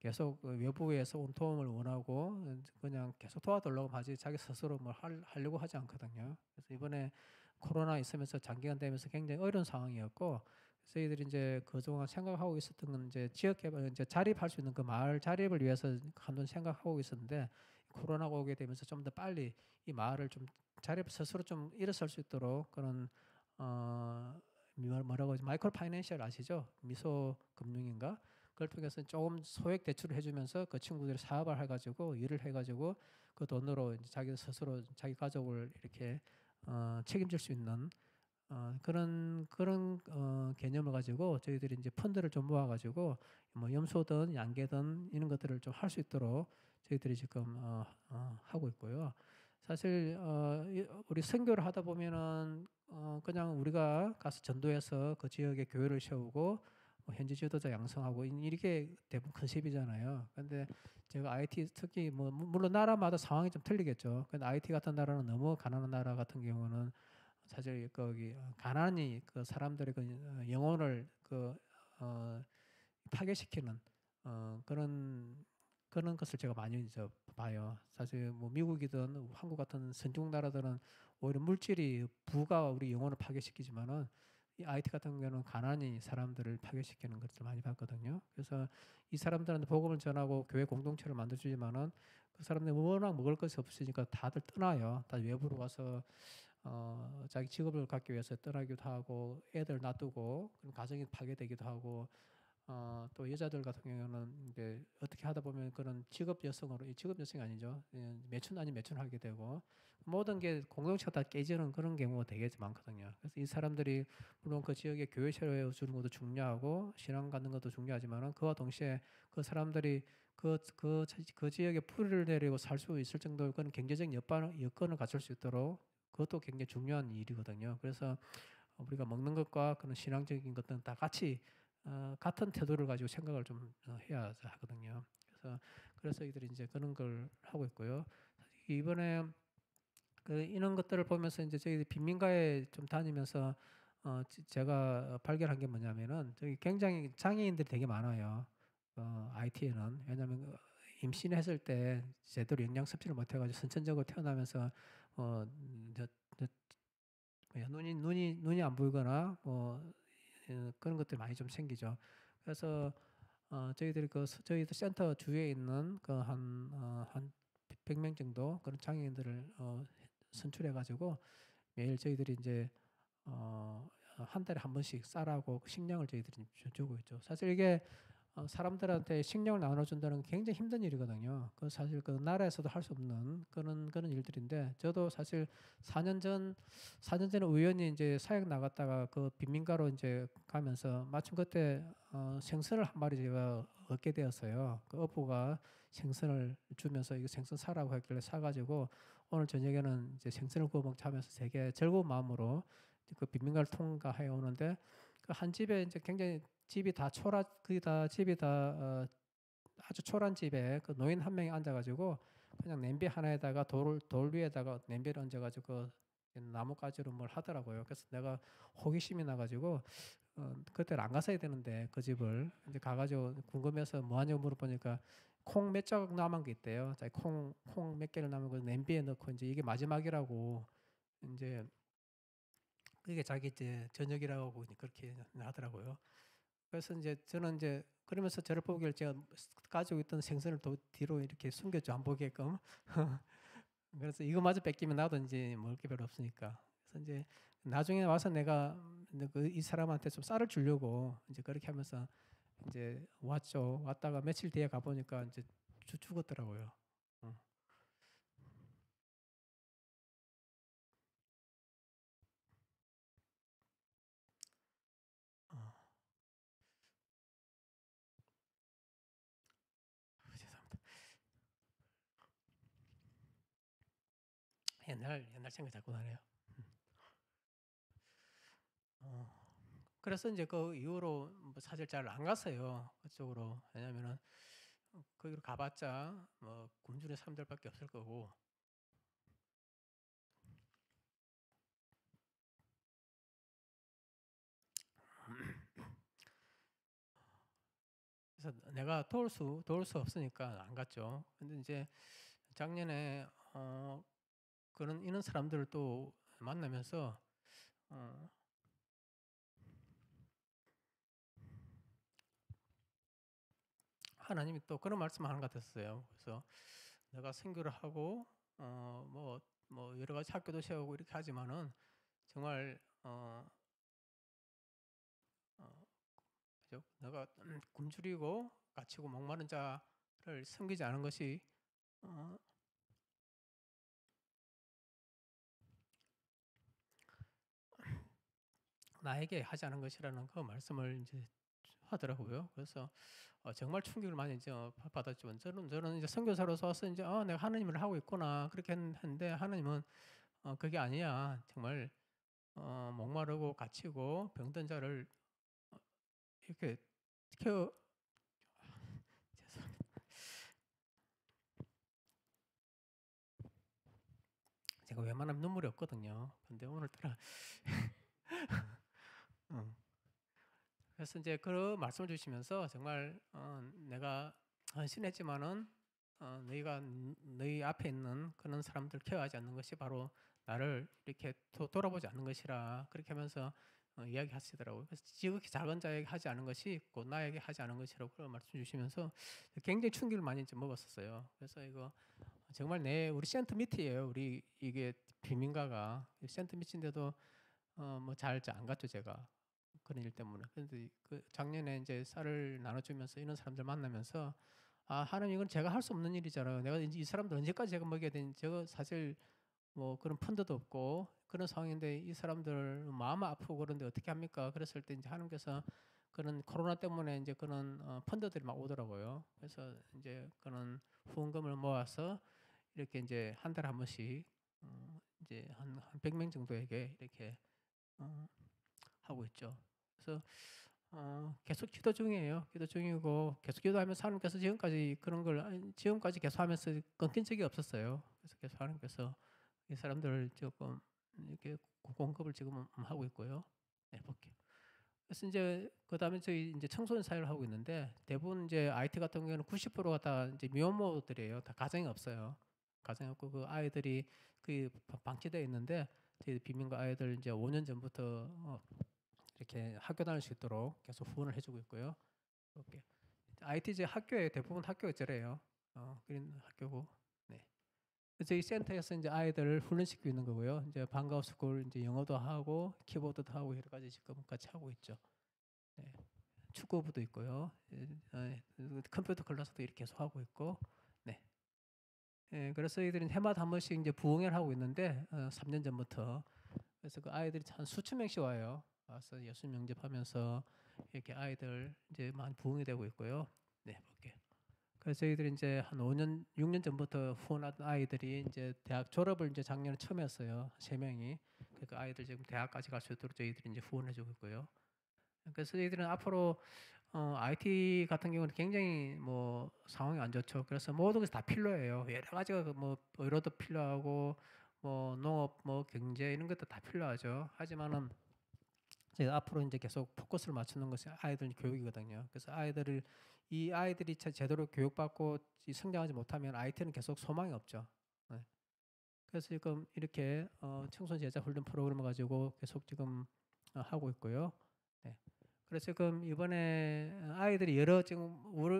계속 외부에서 온 도움을 원하고 그냥 계속 도와달라고 하지 자기 스스로 뭘 하려고 하지 않거든요. 그래서 이번에 코로나 있으면서 장기간 되면서 굉장히 어려운 상황이었고, 저희들이 이제 그동안 생각하고 있었던 건 이제 지역 개발, 이제 자립할 수 있는 그 마을 자립을 위해서 한번 생각하고 있었는데, 코로나가 오게 되면서 좀 더 빨리 이 마을을 좀 자립 스스로 좀 일어설 수 있도록 그런 뭐라고 하지, 마이크로 파이낸셜 아시죠? 미소 금융인가? 그걸 통해서 조금 소액 대출을 해주면서 그 친구들이 사업을 해가지고 일을 해가지고 그 돈으로 이제 자기 스스로 자기 가족을 이렇게 책임질 수 있는 그런 개념을 가지고 저희들이 이제 펀드를 좀 모아가지고 뭐 염소든 양계든 이런 것들을 좀 할 수 있도록 저희들이 지금 하고 있고요. 사실 우리 선교를 하다 보면은 그냥 우리가 가서 전도해서 그 지역의 교회를 세우고 뭐 현지 지도자 양성하고 이렇게 대부분 컨셉이잖아요. 근데 제가 IT 특히 뭐 물론 나라마다 상황이 좀 틀리겠죠. 근데 IT 같은 나라는 너무 가난한 나라 같은 경우는 사실 거기 가난이 그 사람들의 그 영혼을 어, 파괴시키는 그런 것을 제가 많이 이제 봐요. 사실 뭐 미국이든 한국 같은 선진국 나라들은 오히려 물질이 부가 우리 영혼을 파괴시키지만은 이 IT 같은 경우는 가난이 사람들을 파괴시키는 것을 많이 봤거든요. 그래서 이 사람들한테 복음을 전하고 교회 공동체를 만들어주지만은 그 사람들이 워낙 먹을 것이 없으니까 다들 떠나요. 다 외부로 가서 자기 직업을 갖기 위해서 떠나기도 하고 애들 놔두고 가정이 파괴되기도 하고 또 여자들 같은 경우는 이제 어떻게 하다 보면 그런 직업 여성으로 이 직업 여성이 아니죠. 매춘 아닌 매춘 하게 되고 모든 게 공동체가 다 깨지는 그런 경우가 되게 많거든요. 그래서 이 사람들이 물론 그 지역의 교회 세워 주는 것도 중요하고 신앙 갖는 것도 중요하지만은 그와 동시에 그 사람들이 그 지역에 뿌리를 내리고 살 수 있을 정도의 그런 경제적 여건을 갖출 수 있도록 그것도 굉장히 중요한 일이거든요. 그래서 우리가 먹는 것과 그런 신앙적인 것들은 다 같이 같은 태도를 가지고 생각을 좀 해야 하거든요. 그래서 이들이 이제 그런 걸 하고 있고요. 이번에 이런 것들을 보면서 이제 저희 빈민가에 좀 다니면서 제가 발견한 게 뭐냐면은 저기 굉장히 장애인들이 되게 많아요. IT에는 왜냐하면 임신했을 때 제대로 영양 섭취를 못 해가지고 선천적으로 태어나면서 어, 저, 저, 눈이 안 보이거나 뭐 그런 것들이 많이 좀 생기죠. 그래서 저희들이 저희들 센터 주위에 있는 한 100명 정도 그런 장애인들을 선출해 가지고 매일 저희들이 이제 한 달에 한 번씩 쌀하고 식량을 저희들이 주고 있죠. 사실 이게 사람들한테 식량을 나눠준다는 게 굉장히 힘든 일이거든요. 그 사실 그 나라에서도 할 수 없는 그런 일들인데 저도 사실 4년 전 4년 전에 우연히 이제 사역 나갔다가 그 빈민가로 이제 가면서 마침 그때 생선을 한 마리 제가 얻게 되었어요. 그 어부가 생선을 주면서 이거 생선 사라고 했길래 사가지고 오늘 저녁에는 이제 생선을 구워 먹자 하면서 되게 즐거운 마음으로 그 빈민가를 통과해 오는데 그 한 집에 이제 굉장히 집이 다 거의 다 집이 다 아주 초란 집에 그 노인 한 명이 앉아가지고 그냥 냄비 하나에다가 돌 위에다가 냄비를 얹어가지고 그 나뭇가지로 뭘 하더라고요. 그래서 내가 호기심이 나가지고 그때를 안 갔어야 되는데 그 집을 이제 가가지고 궁금해서 뭐 하냐고 물어보니까 콩 몇 조각 남은 게 있대요. 자, 콩 몇 개를 남은 거 냄비에 넣고 이제 이게 마지막이라고 이제 그게 자기 이제 저녁이라고 그렇게 하더라고요. 그래서 이제 저는 이제 그러면서 저를 보길 제가 가지고 있던 생선을 뒤로 이렇게 숨겼죠. 안 보게끔. 그래서 이거마저 뺏기면 나도 이제 먹을 게 별로 없으니까. 그래서 이제 나중에 와서 내가 이 사람한테 좀 쌀을 주려고 이제 그렇게 하면서 이제 왔죠. 왔다가 며칠 뒤에 가보니까 이제 죽었더라고요. 어. 어. 죄송합니다. 옛날 생각 자꾸 나네요. 어. 그래서 이제 그 이후로 뭐 사실 잘 안 갔어요. 그쪽으로. 왜냐면은 거기로 가봤자 뭐 굶주린 사람들밖에 없을 거고. 그래서 내가 도울 수 없으니까 안 갔죠. 근데 이제 작년에 그런 이런 사람들을 또 만나면서 어 하나님이 또 그런 말씀을 하는 것 같았어요. 그래서 내가 선교를 하고 뭐 여러 가지 학교도 세우고 이렇게 하지만은 정말 어 그죠? 내가 굶주리고 갇히고 목마른 자를 섬기지 않은 것이 어 나에게 하지 않은 것이라는 그 말씀을 이제 하더라고요. 그래서 정말 충격을 많이 이제 받았죠. 저는 이제 선교사로서 와서 이제 '내가 하나님을 하고 있구나.' 그렇게 했는데 하나님은 "그게 아니야. 정말 목마르고 갇히고 병든 자를 이렇게 케어." 죄송합니다. 제가 웬만하면 눈물이 없거든요. 근데 오늘따라 어 그래서 이제 그 말씀을 주시면서 정말 내가 헌신했지만은 너희가 너희 앞에 있는 그런 사람들 케어하지 않는 것이 바로 나를 이렇게 돌아보지 않는 것이라 그렇게 하면서 이야기하시더라고요. 그래서 지극히 작은 자에게 하지 않은 것이 곧 나에게 하지 않은 것이라고 그런 말씀 주시면서 굉장히 충격을 많이 이제 먹었었어요. 그래서 이거 정말 우리 센트 밑이에요. 우리 이게 비민가가 센트 밑인데도 뭐 잘 안 갔죠 제가. 그런 일 때문에. 근데 그 작년에 이제 쌀을 나눠주면서 이런 사람들 만나면서 하나님 이건 제가 할 수 없는 일이잖아요. 내가 이 사람들 언제까지 제가 먹여야 되는지 저거 사실 뭐 그런 펀드도 없고 그런 상황인데 이 사람들 마음 아프고 그런데 어떻게 합니까? 그랬을 때 이제 하나님께서 그런 코로나 때문에 이제 그런 펀드들이 막 오더라고요. 그래서 이제 그런 후원금을 모아서 이렇게 이제 한 달에 한 번씩 이제 한 100명 정도에게 이렇게 어 하고 있죠. 그래서 계속 기도 중이에요. 기도 중이고 계속 기도하면서 하나님께서 지금까지 그런 걸 지금까지 계속 하면서 끊긴 적이 없었어요. 그래서 계속 하나님께서 이 사람들을 조금 이렇게 공급을 지금 하고 있고요. 네, 볼게요. 그래서 이제 그다음에 저희 이제 청소년 사회를 하고 있는데 대부분 이제 IT 같은 경우에는 90%가 다 이제 미혼모들이에요. 다 가정이 없어요. 가정이 없고 그 아이들이 그 방치되어 있는데 저희 비민가 아이들 이제 5년 전부터 이렇게 학교 다닐 수 있도록 계속 후원을 해주고 있고요. 이렇게 IT 이제 학교에 대부분 학교가 저래요. 그런 학교고. 네. 그래서 저희 센터에서 이제 아이들을 훈련시키고 있는 거고요. 이제 방과후 스쿨 이제 영어도 하고 키보드도 하고 여러 가지 지금 같이 하고 있죠. 네. 축구부도 있고요. 컴퓨터 클래스도 이렇게 계속 하고 있고. 네. 예, 그래서 저희들은 해마다 한 번씩 이제 부흥회를 하고 있는데 3년 전부터 그래서 그 아이들이 한 수천 명씩 와요. 와서 예수 영접하면서 이렇게 아이들 이제 많이 부흥이 되고 있고요. 네, 볼게요. 그래서 저희들이 이제 한 5년, 6년 전부터 후원하던 아이들이 이제 대학 졸업을 이제 작년에 처음 했어요. 3명이. 그 아이들 지금 대학까지 갈 수 있도록 저희들이 이제 후원해주고 있고요. 그래서 저희들은 앞으로 IT 같은 경우는 굉장히 뭐 상황이 안 좋죠. 그래서 모든 것이 다 필요해요. 여러 가지가 뭐 의료도 필요하고 뭐 농업, 뭐 경제 이런 것도 다 필요하죠. 하지만은 제가 앞으로 이제 계속 포커스를 맞추는 것이 아이들 교육이거든요. 그래서 이 아이들이 제대로 교육받고 성장하지 못하면 IT는 계속 소망이 없죠. 네. 그래서 지금 이렇게 청소년 제자 훈련 프로그램을 가지고 계속 지금 하고 있고요. 네. 그래서 지금 이번에 아이들이 지금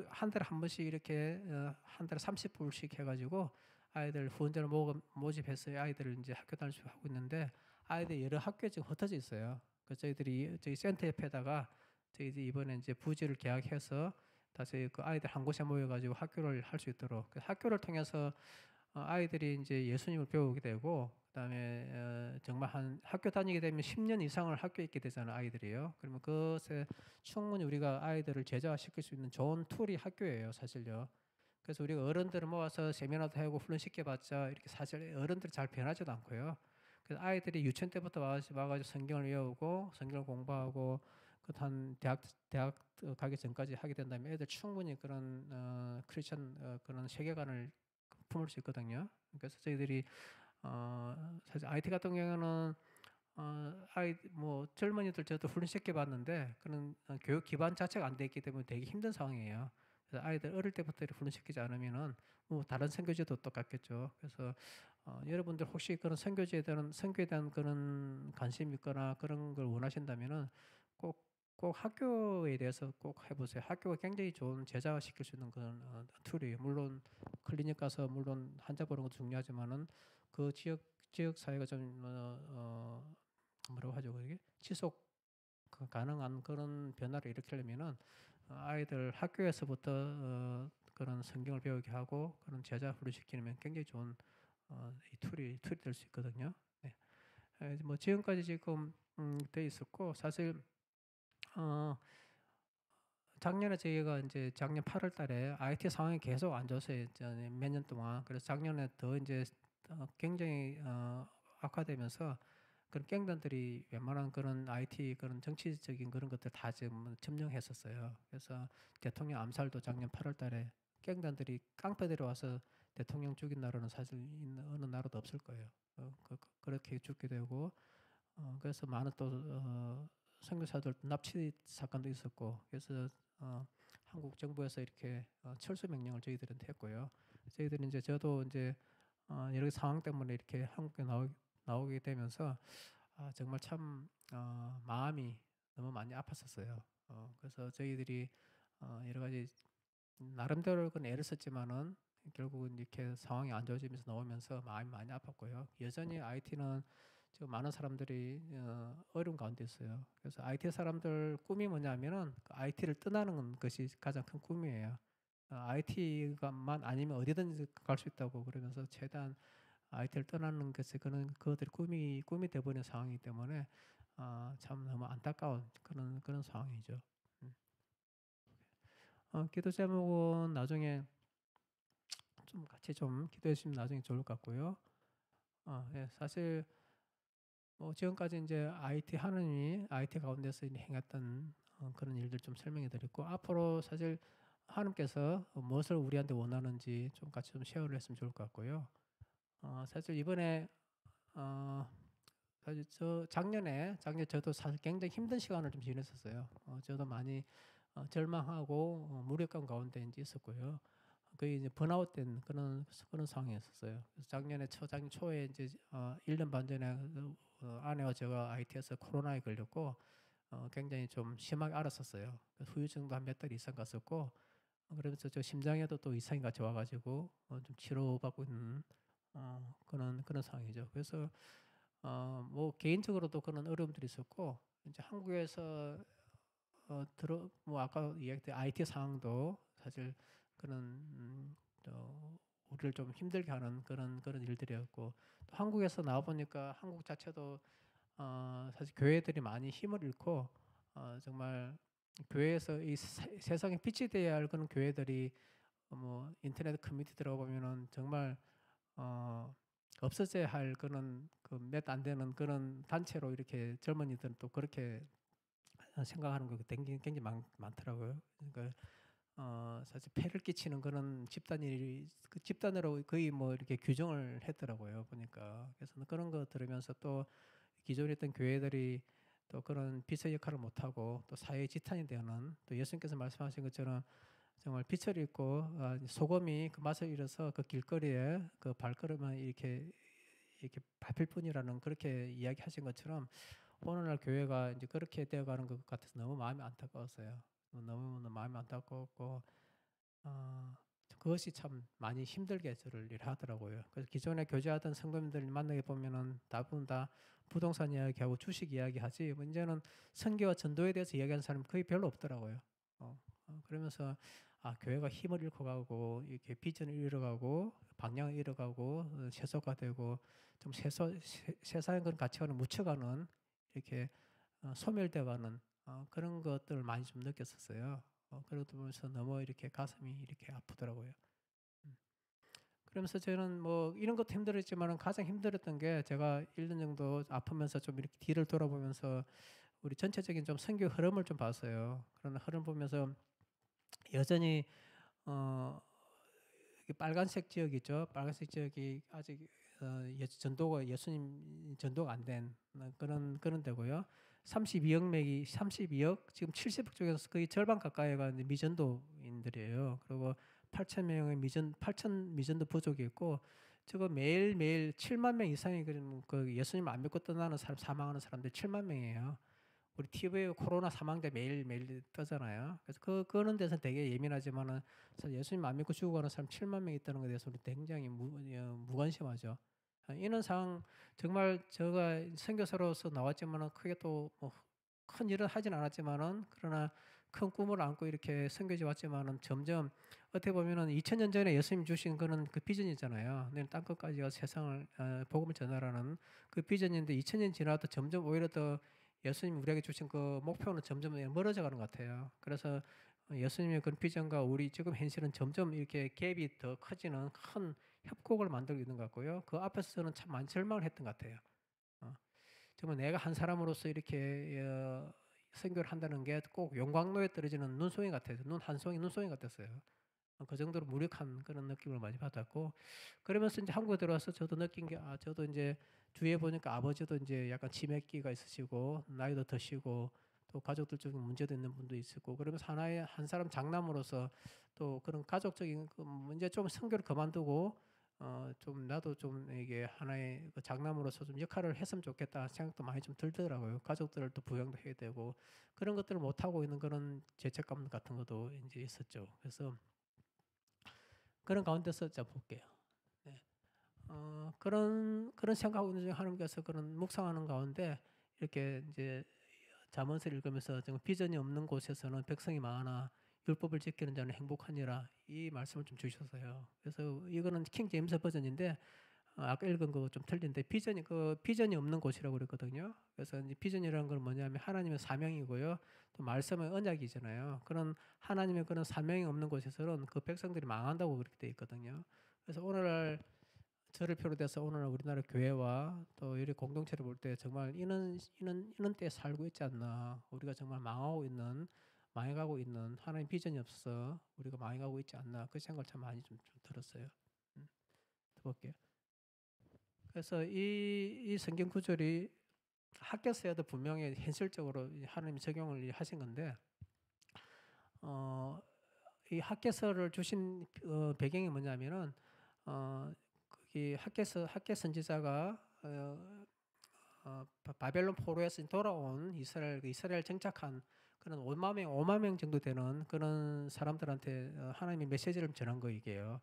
한 달에 한 번씩 이렇게 한 달에 30불씩 해가지고 아이들 후원자를 모집해서 아이들을 이제 학교 다닐 수 하고 있는데 아이들이 여러 학교에 지금 흩어져 있어요. 그래서 저희 센터 옆에다가 저희들이 이번에 이제 부지를 계약해서 다시 그 아이들 한 곳에 모여가지고 학교를 할 수 있도록 그 학교를 통해서 아이들이 이제 예수님을 배우게 되고 그다음에 정말 한 학교 다니게 되면 10년 이상을 학교에 있게 되잖아요, 아이들이요. 그러면 그것에 충분히 우리가 아이들을 제자화시킬 수 있는 좋은 툴이 학교예요, 사실요. 그래서 우리가 어른들을 모아서 세미나도 하고 훈련시켜봤자 이렇게 사실 어른들이 잘 변하지도 않고요. 그래서 아이들이 유치원 때부터 와가지고 성경을 외우고 성경을 공부하고 그한 대학 가기 전까지 하게 된다면 애들 충분히 그런 크리스천 그런 세계관을 품을 수 있거든요. 그래서 저희들이 사실 IT 같은 경우는 아이 뭐 젊은이들 저도 훈련시켜 봤는데 그런 교육 기반 자체가 안 돼 있기 때문에 되게 힘든 상황이에요. 그래서 아이들 어릴 때부터 이렇게 훈련시키지 않으면은 뭐 다른 선교제도 똑같겠죠. 그래서 여러분들 혹시 그런 선교에 대한 그런 관심 있거나 그런 걸 원하신다면은 꼭 학교에 대해서 꼭 해보세요. 학교가 굉장히 좋은 제자시킬 수 있는 그런 툴이에요. 물론 클리닉 가서 물론 환자 보는 것도 중요하지만은 그 지역 사회가 좀 뭐라고 하죠? 그게 지속 가능한 그런 변화를 일으키려면은 아이들 학교에서부터 그런 성경을 배우게 하고 그런 제자 훈련시키면 굉장히 좋은 이 툴이 될 수 있거든요. 네. 뭐 지금까지 지금 돼 있었고 사실 어 작년에 저희가 이제 작년 8월 달에 IT 상황이 계속 안 좋았어요. 몇 년 동안. 그래서 작년에 더 이제 굉장히 악화되면서 그런 갱단들이 웬만한 그런 IT 그런 정치적인 그런 것들 다 지금 점령했었어요. 그래서 대통령 암살도 작년 8월 달에 갱단들이 깡패들이 와서 대통령 죽인 나라는 사실 어느 나라도 없을 거예요. 그렇게 죽게 되고 그래서 많은 또 선교사들 납치 사건도 있었고 그래서 한국 정부에서 이렇게 철수 명령을 저희들한테 했고요. 저희들이 이제 저도 이제 여러 상황 때문에 이렇게 한국에 나오게 되면서 정말 참 마음이 너무 많이 아팠었어요. 그래서 저희들이 여러 가지 나름대로 그 애를 썼지만은 결국은 이렇게 상황이 안 좋아지면서 나오면서 마음이 많이 아팠고요. 여전히 IT는 지금 많은 사람들이 어려운 가운데 있어요. 그래서 IT 사람들 꿈이 뭐냐면은 IT를 떠나는 것이 가장 큰 꿈이에요. IT가만 아니면 어디든지 갈 수 있다고 그러면서 최대한 IT를 떠나는 것이 그들의 꿈이 돼버린 상황이기 때문에 참 너무 안타까운 그런 상황이죠. 음. 기도 제목은 나중에 좀 같이 좀 기도해 주시면 나중에 좋을 것 같고요. 예, 사실 뭐 지금까지 이제 하느님이 IT 가운데서 행했던 그런 일들 좀 설명해 드렸고 앞으로 사실 하나님께서 무엇을 우리한테 원하는지 좀 같이 좀 쉐어를 했으면 좋을 것 같고요. 사실 이번에 어, 사실 작년 저도 사실 굉장히 힘든 시간을 좀 지냈었어요. 저도 많이 절망하고 무력감 가운데 이제 있었고요. 거의 이제 번아웃된 그런 상황이었었어요. 그래서 작년 초에 이제 1년 반 전에 아내와 제가 IT에서 코로나에 걸렸고 굉장히 좀 심하게 앓았었어요. 그래서 후유증도 한 몇 달 이상 갔었고 그러면서 저 심장에도 또 이상이 같이 와가지고 좀 치료받고 있는 그런 상황이죠. 그래서 뭐 개인적으로도 그런 어려움들이 있었고 이제 한국에서 들어 뭐 아까 이야기했던 IT 상황도 사실 그런 우리를 좀 힘들게 하는 그런 일들이었고 또 한국에서 나와 보니까 한국 자체도 사실 교회들이 많이 힘을 잃고 정말 교회에서 이 세상에 빛이 되어야 할 그런 교회들이 뭐 인터넷 커뮤니티 들어보면은 정말 어 없어져야 할 그런 그 몇 안 되는 그런 단체로 이렇게 젊은이들은 또 그렇게 생각하는 거 굉장히 많더라고요. 그러니까 사실 폐를 끼치는 그런 집단이 그 집단으로 거의 뭐 이렇게 규정을 했더라고요 보니까. 그래서 그런 거 들으면서 또 기존에 있던 교회들이 또 그런 빛의 역할을 못하고 또 사회의 지탄이 되는 또 예수님께서 말씀하신 것처럼 정말 빛을 잃고 소금이 그 맛을 잃어서 그 길거리에 그 발걸음을 이렇게 밟힐 뿐이라는 그렇게 이야기하신 것처럼 오늘날 교회가 이제 그렇게 되어가는 것 같아서 너무 마음이 안타까웠어요. 너무 마음이 안타까웠고 어, 그것이 참 많이 힘들게 저를 일하더라고요. 그래서 기존에 교제하던 성도님들 만나게 보면은 대부분 다 부동산 이야기하고 주식 이야기하지 문제는 선교와 전도에 대해서 이야기하는 사람이 거의 별로 없더라고요. 그러면서 교회가 힘을 잃고 가고 이렇게 비전을 잃어가고 방향을 잃어가고 세속화되고 좀 세상의 그런 가치관을 묻혀가는 이렇게 소멸되어가는 그런 것들을 많이 좀 느꼈었어요. 그러다 보면서 너무 이렇게 가슴이 이렇게 아프더라고요. 음. 그러면서 저는 뭐 이런 것도 힘들었지만 가장 힘들었던 게 제가 1년 정도 아프면서 좀 이렇게 뒤를 돌아보면서 우리 전체적인 좀 선교 흐름을 좀 봤어요. 그런 흐름 보면서 여전히 어, 이게 빨간색 지역 있죠. 빨간색 지역이 아직 전도가 예수님 전도가 안 된 그런 데고요. 32억 명이 32억 지금 70억 쪽에서 거의 절반 가까이가 이제 미전도인들이에요. 그리고 8천 명의 8천 미전도 부족이 있고 저거 매일매일 7만 명 이상이 그 예수님 안 믿고 떠나는 사람 사망하는 사람들 7만 명이에요. 우리 TV에 코로나 사망자 매일매일 뜨잖아요. 그래서 그런 데서 되게 예민하지만은 예수님 안 믿고 죽어가는 사람 7만 명 있다는 것에 대해서 우리 굉장히 무관심하죠. 이런 상황 정말 제가 선교사로서 나왔지만은 크게 또 뭐 큰 일은 하진 않았지만은 그러나 큰 꿈을 안고 이렇게 선교지 왔지만은 점점 어떻게 보면은 2000년 전에 예수님 주신 그런 그 비전이잖아요. 내일 땅 끝까지 가서 세상을 복음을 전하라는 그 비전인데 2000년 지나도 점점 오히려 더 예수님 우리에게 주신 그 목표는 점점 멀어져 가는 것 같아요. 그래서 예수님의 그런 비전과 우리 지금 현실은 점점 이렇게 갭이 더 커지는 큰 협곡을 만들고 있는 것 같고요. 그 앞에서는 참 많이 절망을 했던 것 같아요. 어, 정말 내가 한 사람으로서 이렇게 선교를 한다는 게 꼭 용광로에 떨어지는 눈송이 같아서 눈 한 송이 눈송이 같았어요. 그 정도로 무력한 그런 느낌을 많이 받았고 그러면서 이제 한국에 들어와서 저도 느낀 게 저도 이제 주위에 보니까 아버지도 이제 약간 치매기가 있으시고 나이도 드시고 또 가족들 중에 문제도 있는 분도 있었고 그러면서 하나의 한 사람 장남으로서 또 그런 가족적인 그 문제 좀 선교를 그만두고 좀 나도 좀 이게 하나의 그 장남으로서 좀 역할을 했으면 좋겠다 생각도 많이 좀 들더라고요. 가족들을 또 부양도 해야 되고 그런 것들을 못 하고 있는 그런 죄책감 같은 것도 이제 있었죠. 그래서 그런 가운데서 자 볼게요. 네. 그런 생각하고 있는 중에 하나님께서 그런 묵상하는 가운데 이렇게 이제 잠언서를 읽으면서 정말 비전이 없는 곳에서는 백성이 많아 율법을 지키는 자는 행복하니라 이 말씀을 좀 주셨어요. 그래서 이거는 킹 제임스 버전인데 아까 읽은 거 좀 틀린데 비전이 없는 곳이라고 그랬거든요. 그래서 이제 비전이라는 건 뭐냐면 하나님의 사명이고요. 또 말씀의 언약이잖아요. 그런 하나님의 그런 사명이 없는 곳에서는 그 백성들이 망한다고 그렇게 돼 있거든요. 그래서 오늘날 저를 비롯해서 오늘 우리나라 교회와 또 이런 공동체를 볼 때 정말 이런 때에 살고 있지 않나. 우리가 정말 망해가고 있는 하나님 비전이 없어서 우리가 망해가고 있지 않나. 그 생각을 참 많이 좀 들었어요. 더 볼게요. 그래서 이 성경 구절이 학교에서도 분명히 현실적으로 하나님이 적용을 하신 건데 이 학개서를 주신 배경이 뭐냐면은 거기 학개 선지자가 바벨론 포로에서 돌아온 이스라엘 정착한 그런 5만 명 정도 되는 그런 사람들한테 하나님의 메시지를 전한 거 이게요.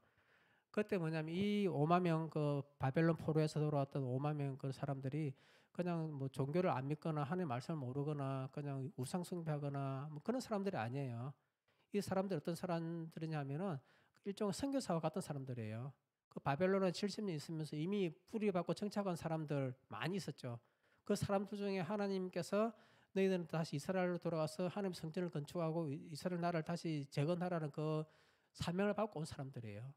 그때 뭐냐면 이 5만 명 그 바벨론 포로에서 돌아왔던 5만 명 그 사람들이 그냥 뭐 종교를 안 믿거나 하나님 말씀을 모르거나 그냥 우상 숭배하거나 뭐 그런 사람들이 아니에요. 이 사람들 어떤 사람들이냐면은 일종의 선교사와 같은 사람들이에요. 그 바벨론에 70년 있으면서 이미 뿌리받고 정착한 사람들 많이 있었죠. 그 사람들 중에 하나님께서 너희들은 다시 이스라엘로 돌아와서 하나님 성전을 건축하고 이스라엘 나라를 다시 재건하라는 그 사명을 받고 온 사람들이에요.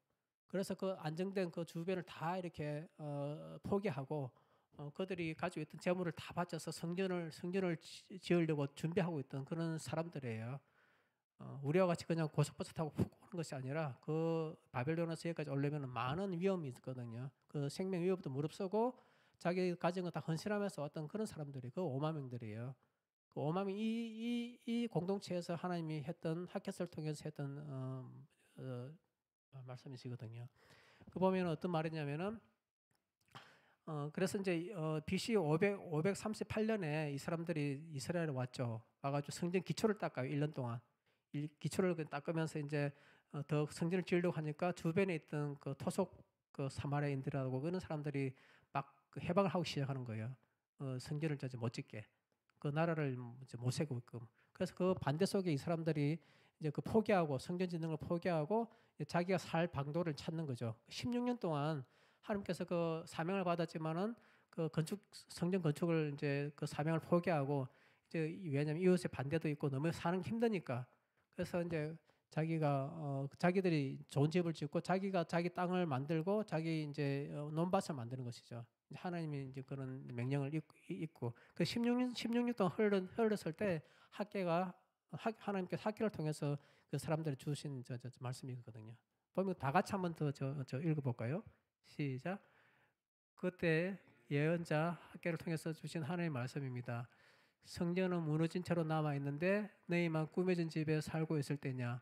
그래서 그 안정된 그 주변을 다 이렇게 포기하고 그들이 가지고 있던 재물을 다 바쳐서 성전을 지으려고 준비하고 있던 그런 사람들이에요. 우리와 같이 그냥 고속버스 타고 훅 오는 것이 아니라 그 바벨론에서 여기까지 오려면 많은 위험이 있거든요. 그 생명 위협도 무릅쓰고 자기 가진 거 다 헌신하면서 왔던 그런 사람들이 그 5만 명들이에요. 그 5만 명 이 공동체에서 하나님이 했던 하켓을 통해서 했던 말씀이시거든요. 그 보면 어떤 말이냐면은 그래서 이제 BC 538년에 이 사람들이 이스라엘에 왔죠. 와가지고 성전 기초를 닦아요. 1년 동안. 기초를 닦으면서 이제 더 성전을 지으려고 하니까 주변에 있던 그 토속 그 사마리아인들하고 그런 사람들이 막 그 해방을 하고 시작하는 거예요. 성전을 이제 못 짓게. 그 나라를 이제 못 세우게끔. 그래서 그 반대 속에 이 사람들이 이제 그 포기하고 성전 짓는 걸 포기하고 자기가 살 방도를 찾는 거죠. 16년 동안 하나님께서 그 사명을 받았지만은 그 성전 건축을 이제 그 사명을 포기하고 이제 왜냐면 이웃의 반대도 있고 너무 사는 게 힘드니까 그래서 이제 자기가 자기들이 좋은 집을 짓고 자기가 자기 땅을 만들고 자기 이제 논밭을 만드는 것이죠. 하나님이 이제 그런 명령을 있고 그 16년 동안 흘렀을 때 하나님께서 학계를 통해서 그 사람들이 주신 저 말씀이거든요. 보면 다 같이 한번 더 저 읽어볼까요? 시작. 그때 예언자 학계를 통해서 주신 하나님의 말씀입니다. 성전은 무너진 채로 남아 있는데 너희만 꾸며진 집에 살고 있을 때냐.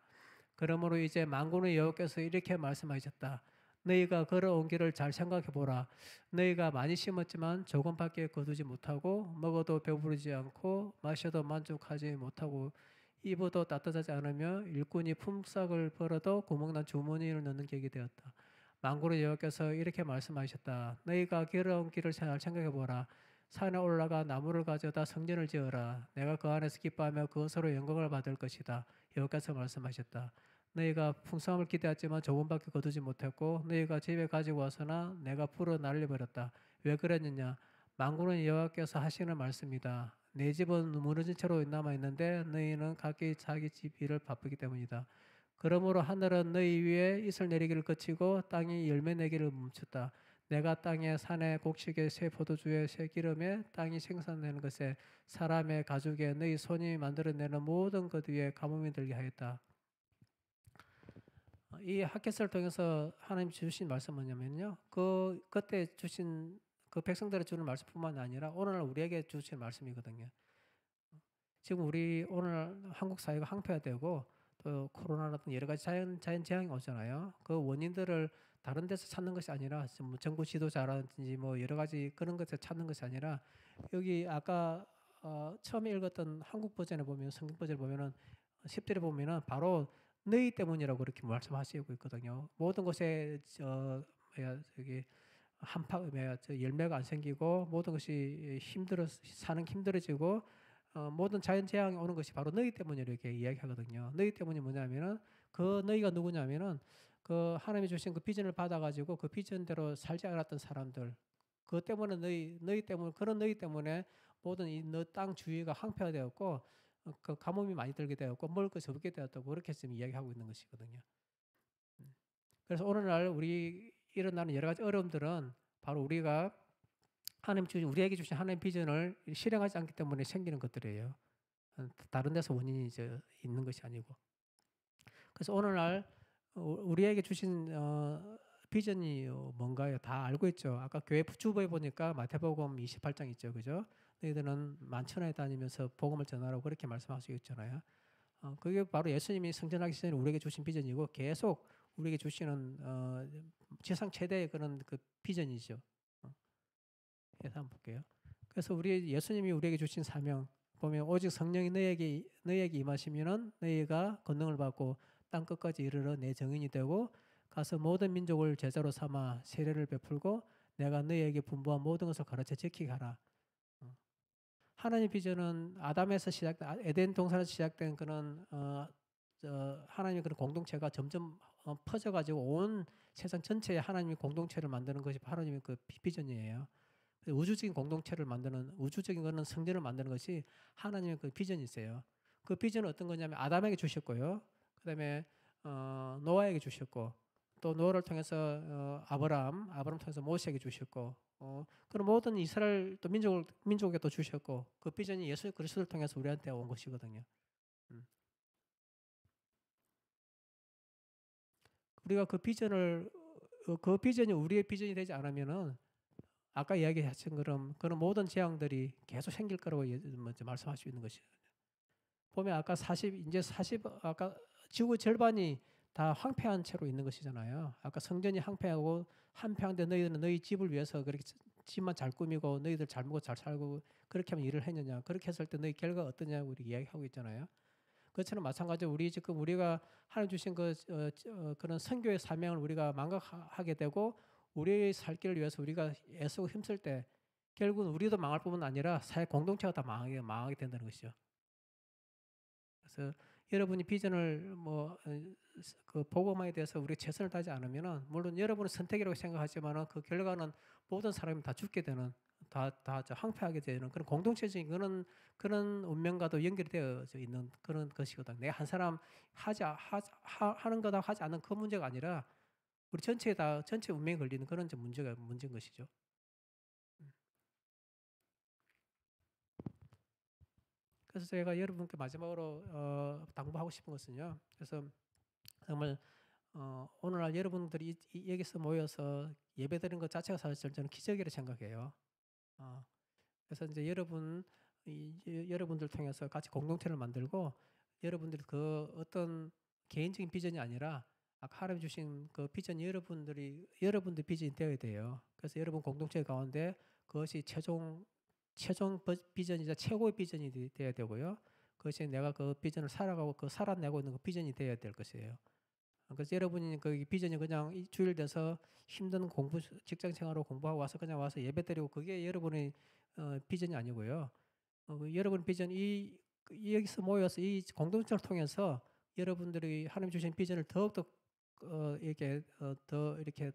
그러므로 이제 만군의 여호와께서 이렇게 말씀하셨다. 너희가 걸어온 길을 잘 생각해 보라. 너희가 많이 심었지만 조금밖에 거두지 못하고 먹어도 배부르지 않고 마셔도 만족하지 못하고 입어도 따뜻하지 않으며 일꾼이 품삯을 벌어도 구멍난 주머니를 넣는 격이 되었다. 만군의 여호와께서 이렇게 말씀하셨다. 너희가 걸어온 길을 잘 생각해 보라. 산에 올라가 나무를 가져다 성전을 지어라. 내가 그 안에서 기뻐하며 그것으로 영광을 받을 것이다. 여호와께서 말씀하셨다. 너희가 풍성함을 기대했지만 조금밖에 거두지 못했고 너희가 집에 가지고 와서나 내가 풀어 날려버렸다. 왜 그랬느냐? 만군의 여호와께서 하시는 말씀이다. 내 집은 무너진 채로 남아 있는데 너희는 각기 자기 집 일을 바쁘기 때문이다. 그러므로 하늘은 너희 위에 이슬 내리기를 그치고 땅이 열매 내기를 멈췄다. 내가 땅에 산에 곡식에 새 포도주에 새 기름에 땅이 생산되는 것에 사람의 가죽에 너희 손이 만들어내는 모든 것 위에 가뭄이 들게 하였다. 이 학개서를 통해서 하나님 주신 말씀은 뭐냐면요. 그때 주신 그 백성들의 주는 말씀뿐만 아니라 오늘날 우리에게 주신 말씀이거든요. 지금 우리 오늘 한국 사회가 항폐화되고 또 코로나라든 여러 가지 자연 재앙이 오잖아요. 그 원인들을 다른 데서 찾는 것이 아니라 뭐 정부 지도자라든지 뭐 여러 가지 그런 것에 찾는 것이 아니라 여기 아까 처음에 읽었던 한국 버전에 보면 성경 버전에 보면은 10절에 보면은 바로 너희 때문이라고 그렇게 말씀하시고 있거든요. 모든 것에 저기 한파 뭐야 저 열매가 안 생기고 모든 것이 사는 힘들어지고 모든 자연 재앙이 오는 것이 바로 너희 때문이라고 이렇게 이야기하거든요. 너희 때문이 뭐냐면은 그 너희가 누구냐면은 그 하나님이 주신 그 비전을 받아가지고 그 비전대로 살지 않았던 사람들 그것 때문에 너희 때문에 그런 너희 때문에 모든 이 너 땅 주위가 황폐화되었고 그 가뭄이 많이 들게 되었고 먹을 것이 없게 되었다고 그렇게 지금 이야기하고 있는 것이거든요. 그래서 오늘날 우리 일어나는 여러 가지 어려움들은 바로 우리가 우리에게 주신 하나님 비전을 실행하지 않기 때문에 생기는 것들이에요. 다른 데서 원인이 이제 있는 것이 아니고. 그래서 오늘날 우리에게 주신 비전이 뭔가요? 다 알고 있죠. 아까 교회 주보에 보니까 마태복음 28장 있죠, 그죠? 너희들은 만천하에 다니면서 복음을 전하라고 그렇게 말씀하시고 있잖아요. 그게 바로 예수님이 성전하기 전에 우리에게 주신 비전이고 계속 우리에게 주시는 지상 최대의 그런 그 비전이죠. 그래서 한번 볼게요. 그래서 예수님이 우리에게 주신 사명 보면 오직 성령이 너희에게 임하시면은 너희가 권능을 받고 땅 끝까지 이르러 내 증인이 되고 가서 모든 민족을 제자로 삼아 세례를 베풀고 내가 너희에게 분부한 모든 것을 가르쳐 지키게 하라. 하나님 비전은 에덴 동산에서 시작된 그런 하나님의 그런 공동체가 점점 퍼져가지고 온 세상 전체에 하나님의 공동체를 만드는 것이 하나님의 그 비전이에요. 우주적인 공동체를 만드는 우주적인 거는 성전을 만드는 것이 하나님의 그 비전이 있어요. 그 비전은 어떤 거냐면 아담에게 주셨고요. 그다음에 노아에게 주셨고 또 노아를 통해서 아브람 통해서 모세에게 주셨고 그런 모든 이스라엘 또 민족에게 또 주셨고 그 비전이 예수 그리스도를 통해서 우리한테 온 것이거든요. 우리가 그 비전이 우리의 비전이 되지 않으면은 아까 이야기하신 그런 모든 재앙들이 계속 생길 거라고 먼저 말씀할 수 있는 것이에요. 보면 아까 40 아까 지구 절반이 다 황폐한 채로 있는 것이잖아요. 아까 성전이 황폐하고 한평한데 너희들은 너희 집을 위해서 그렇게 집만 잘 꾸미고 너희들 잘 먹고 잘 살고 그렇게 하면 일을 했느냐? 그렇게 했을 때 너희 결과가 어떠냐고 우리 이야기하고 있잖아요. 그것처럼 마찬가지로 우리가 하나님 주신 그런 선교의 사명을 우리가 망각하게 되고 우리의 살 길을 위해서 우리가 애쓰고 힘쓸 때 결국은 우리도 망할 뿐만 아니라 사회 공동체가 다 망하게 된다는 것이죠. 그래서 여러분이 비전을 그 복음화에 대해서 우리 최선을 다하지 않으면은 물론 여러분의 선택이라고 생각하지만은 그 결과는 모든 사람이 다 죽게 되는 다 황폐하게 되는 그런 공동체적인 그런 운명과도 연결되어 있는 그런 것이거든. 내가 한 사람 하는 거다 하지 않는 그 문제가 아니라 우리 전체 운명이 걸리는 그런 문제인 것이죠. 그래서 제가 여러분께 마지막으로 당부하고 싶은 것은요. 그래서 정말 오늘날 여러분들이 여기서 모여서 예배드리는 것 자체가 사실 저는 기적이라고 생각해요. 그래서 이제 여러분들 통해서 같이 공동체를 만들고 여러분들이 그 어떤 개인적인 비전이 아니라 아까 하나님 주신 그 비전이 여러분들 비전이 되어야 돼요. 그래서 여러분 공동체 가운데 그것이 최종 비전이자 최고의 비전이 되어야 되고요. 그것이 내가 그 비전을 살아가고 그 살아내고 있는 그 비전이 되어야 될 것이에요. 그래서 여러분이 그 비전이 그냥 이 주일 돼서 힘든 직장 생활로 공부하고 와서 그냥 와서 예배드리고 그게 여러분의 비전이 아니고요. 여러분 비전 여기서 모여서 이 공동체를 통해서 여러분들이 하나님 주신 비전을 더욱더 이렇게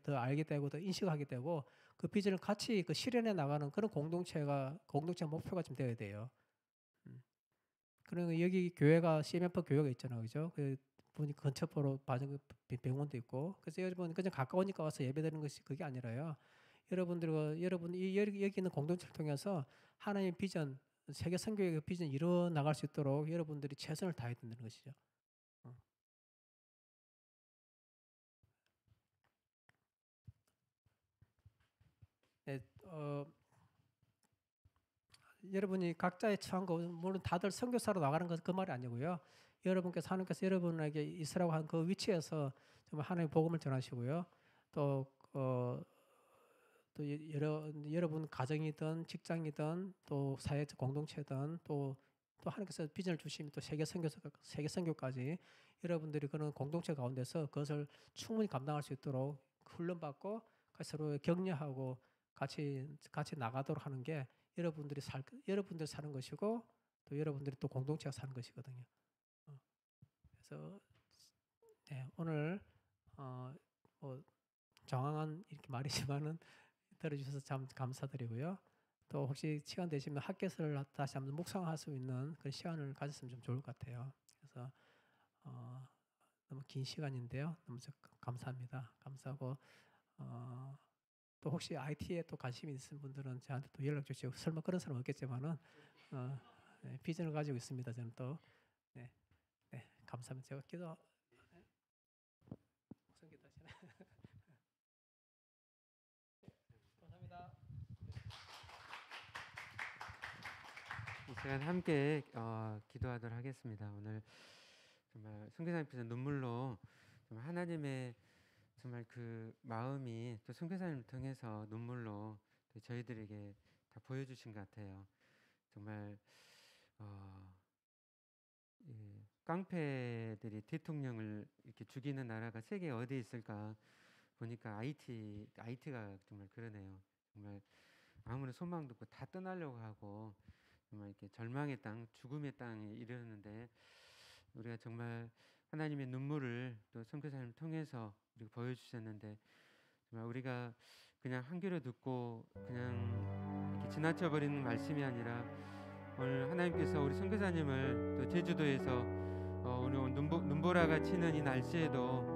더 알게 되고 더 인식하게 되고 그 비전을 같이 그 실현해 나가는 그런 공동체 목표가 좀 되어야 돼요. 그러니까 여기 교회가 CMF 교회가 있잖아요, 그죠? 그 분이 근처로 받은 병원도 있고, 그래서 여러분 그냥 가까우니까 와서 예배드리는 것이 그게 아니라요. 여러분이 여기 있는 공동체를 통해서 하나님의 비전, 세계 선교의 비전 이루어 나갈 수 있도록 여러분들이 최선을 다해야 된다는 것이죠. 네, 여러분이 각자의 처한 거 물론 다들 선교사로 나가는 건 그 말이 아니고요. 여러분께서 하나님께서 여러분에게 있으라고 한 그 위치에서 정말 하나님의 복음을 전하시고요. 또 여러분 가정이든 직장이든 또 사회적 공동체든 또 하나님께서 비전을 주시면 또 세계 선교까지 여러분들이 그런 공동체 가운데서 그것을 충분히 감당할 수 있도록 훈련받고 서로 격려하고 같이 나가도록 하는 게 여러분들 사는 것이고 또 여러분들이 또 공동체가 사는 것이거든요. 그래서 네, 오늘 뭐 정황한 이렇게 말이지만은 들어주셔서 참 감사드리고요. 또 혹시 시간 되시면 학교를 다시 한번 묵상할 수 있는 그런 시간을 가졌으면 좀 좋을 것 같아요. 그래서 너무 긴 시간인데요. 너무 감사합니다. 감사하고 또 혹시 IT에 또 관심이 있으신 분들은 저한테 또 연락 주시고 설마 그런 사람 없겠지만은 네, 비전을 가지고 있습니다. 저는 또 네, 네 감사합니다. 제가 기도 감사합니다. 이 시간 함께 기도하도록 하겠습니다. 오늘 정말 선교사님께서 눈물로 정말 하나님의 정말 그 마음이 또 선교사님을 통해서 눈물로 또 저희들에게 다 보여주신 것 같아요. 정말 깡패들이 대통령을 이렇게 죽이는 나라가 세계 어디 있을까 보니까 IT가 정말 그러네요. 정말 아무런 소망도 없고 다 떠나려고 하고 정말 이렇게 절망의 땅, 죽음의 땅에 이르렀는데 우리가 정말 하나님의 눈물을 또 선교사님을 통해서 우리가 보여주셨는데 정말 우리가 그냥 한 귀로 듣고 그냥 이렇게 지나쳐 버리는 말씀이 아니라 오늘 하나님께서 우리 선교사님을 또 제주도에서 오늘 눈보라가 치는 이 날씨에도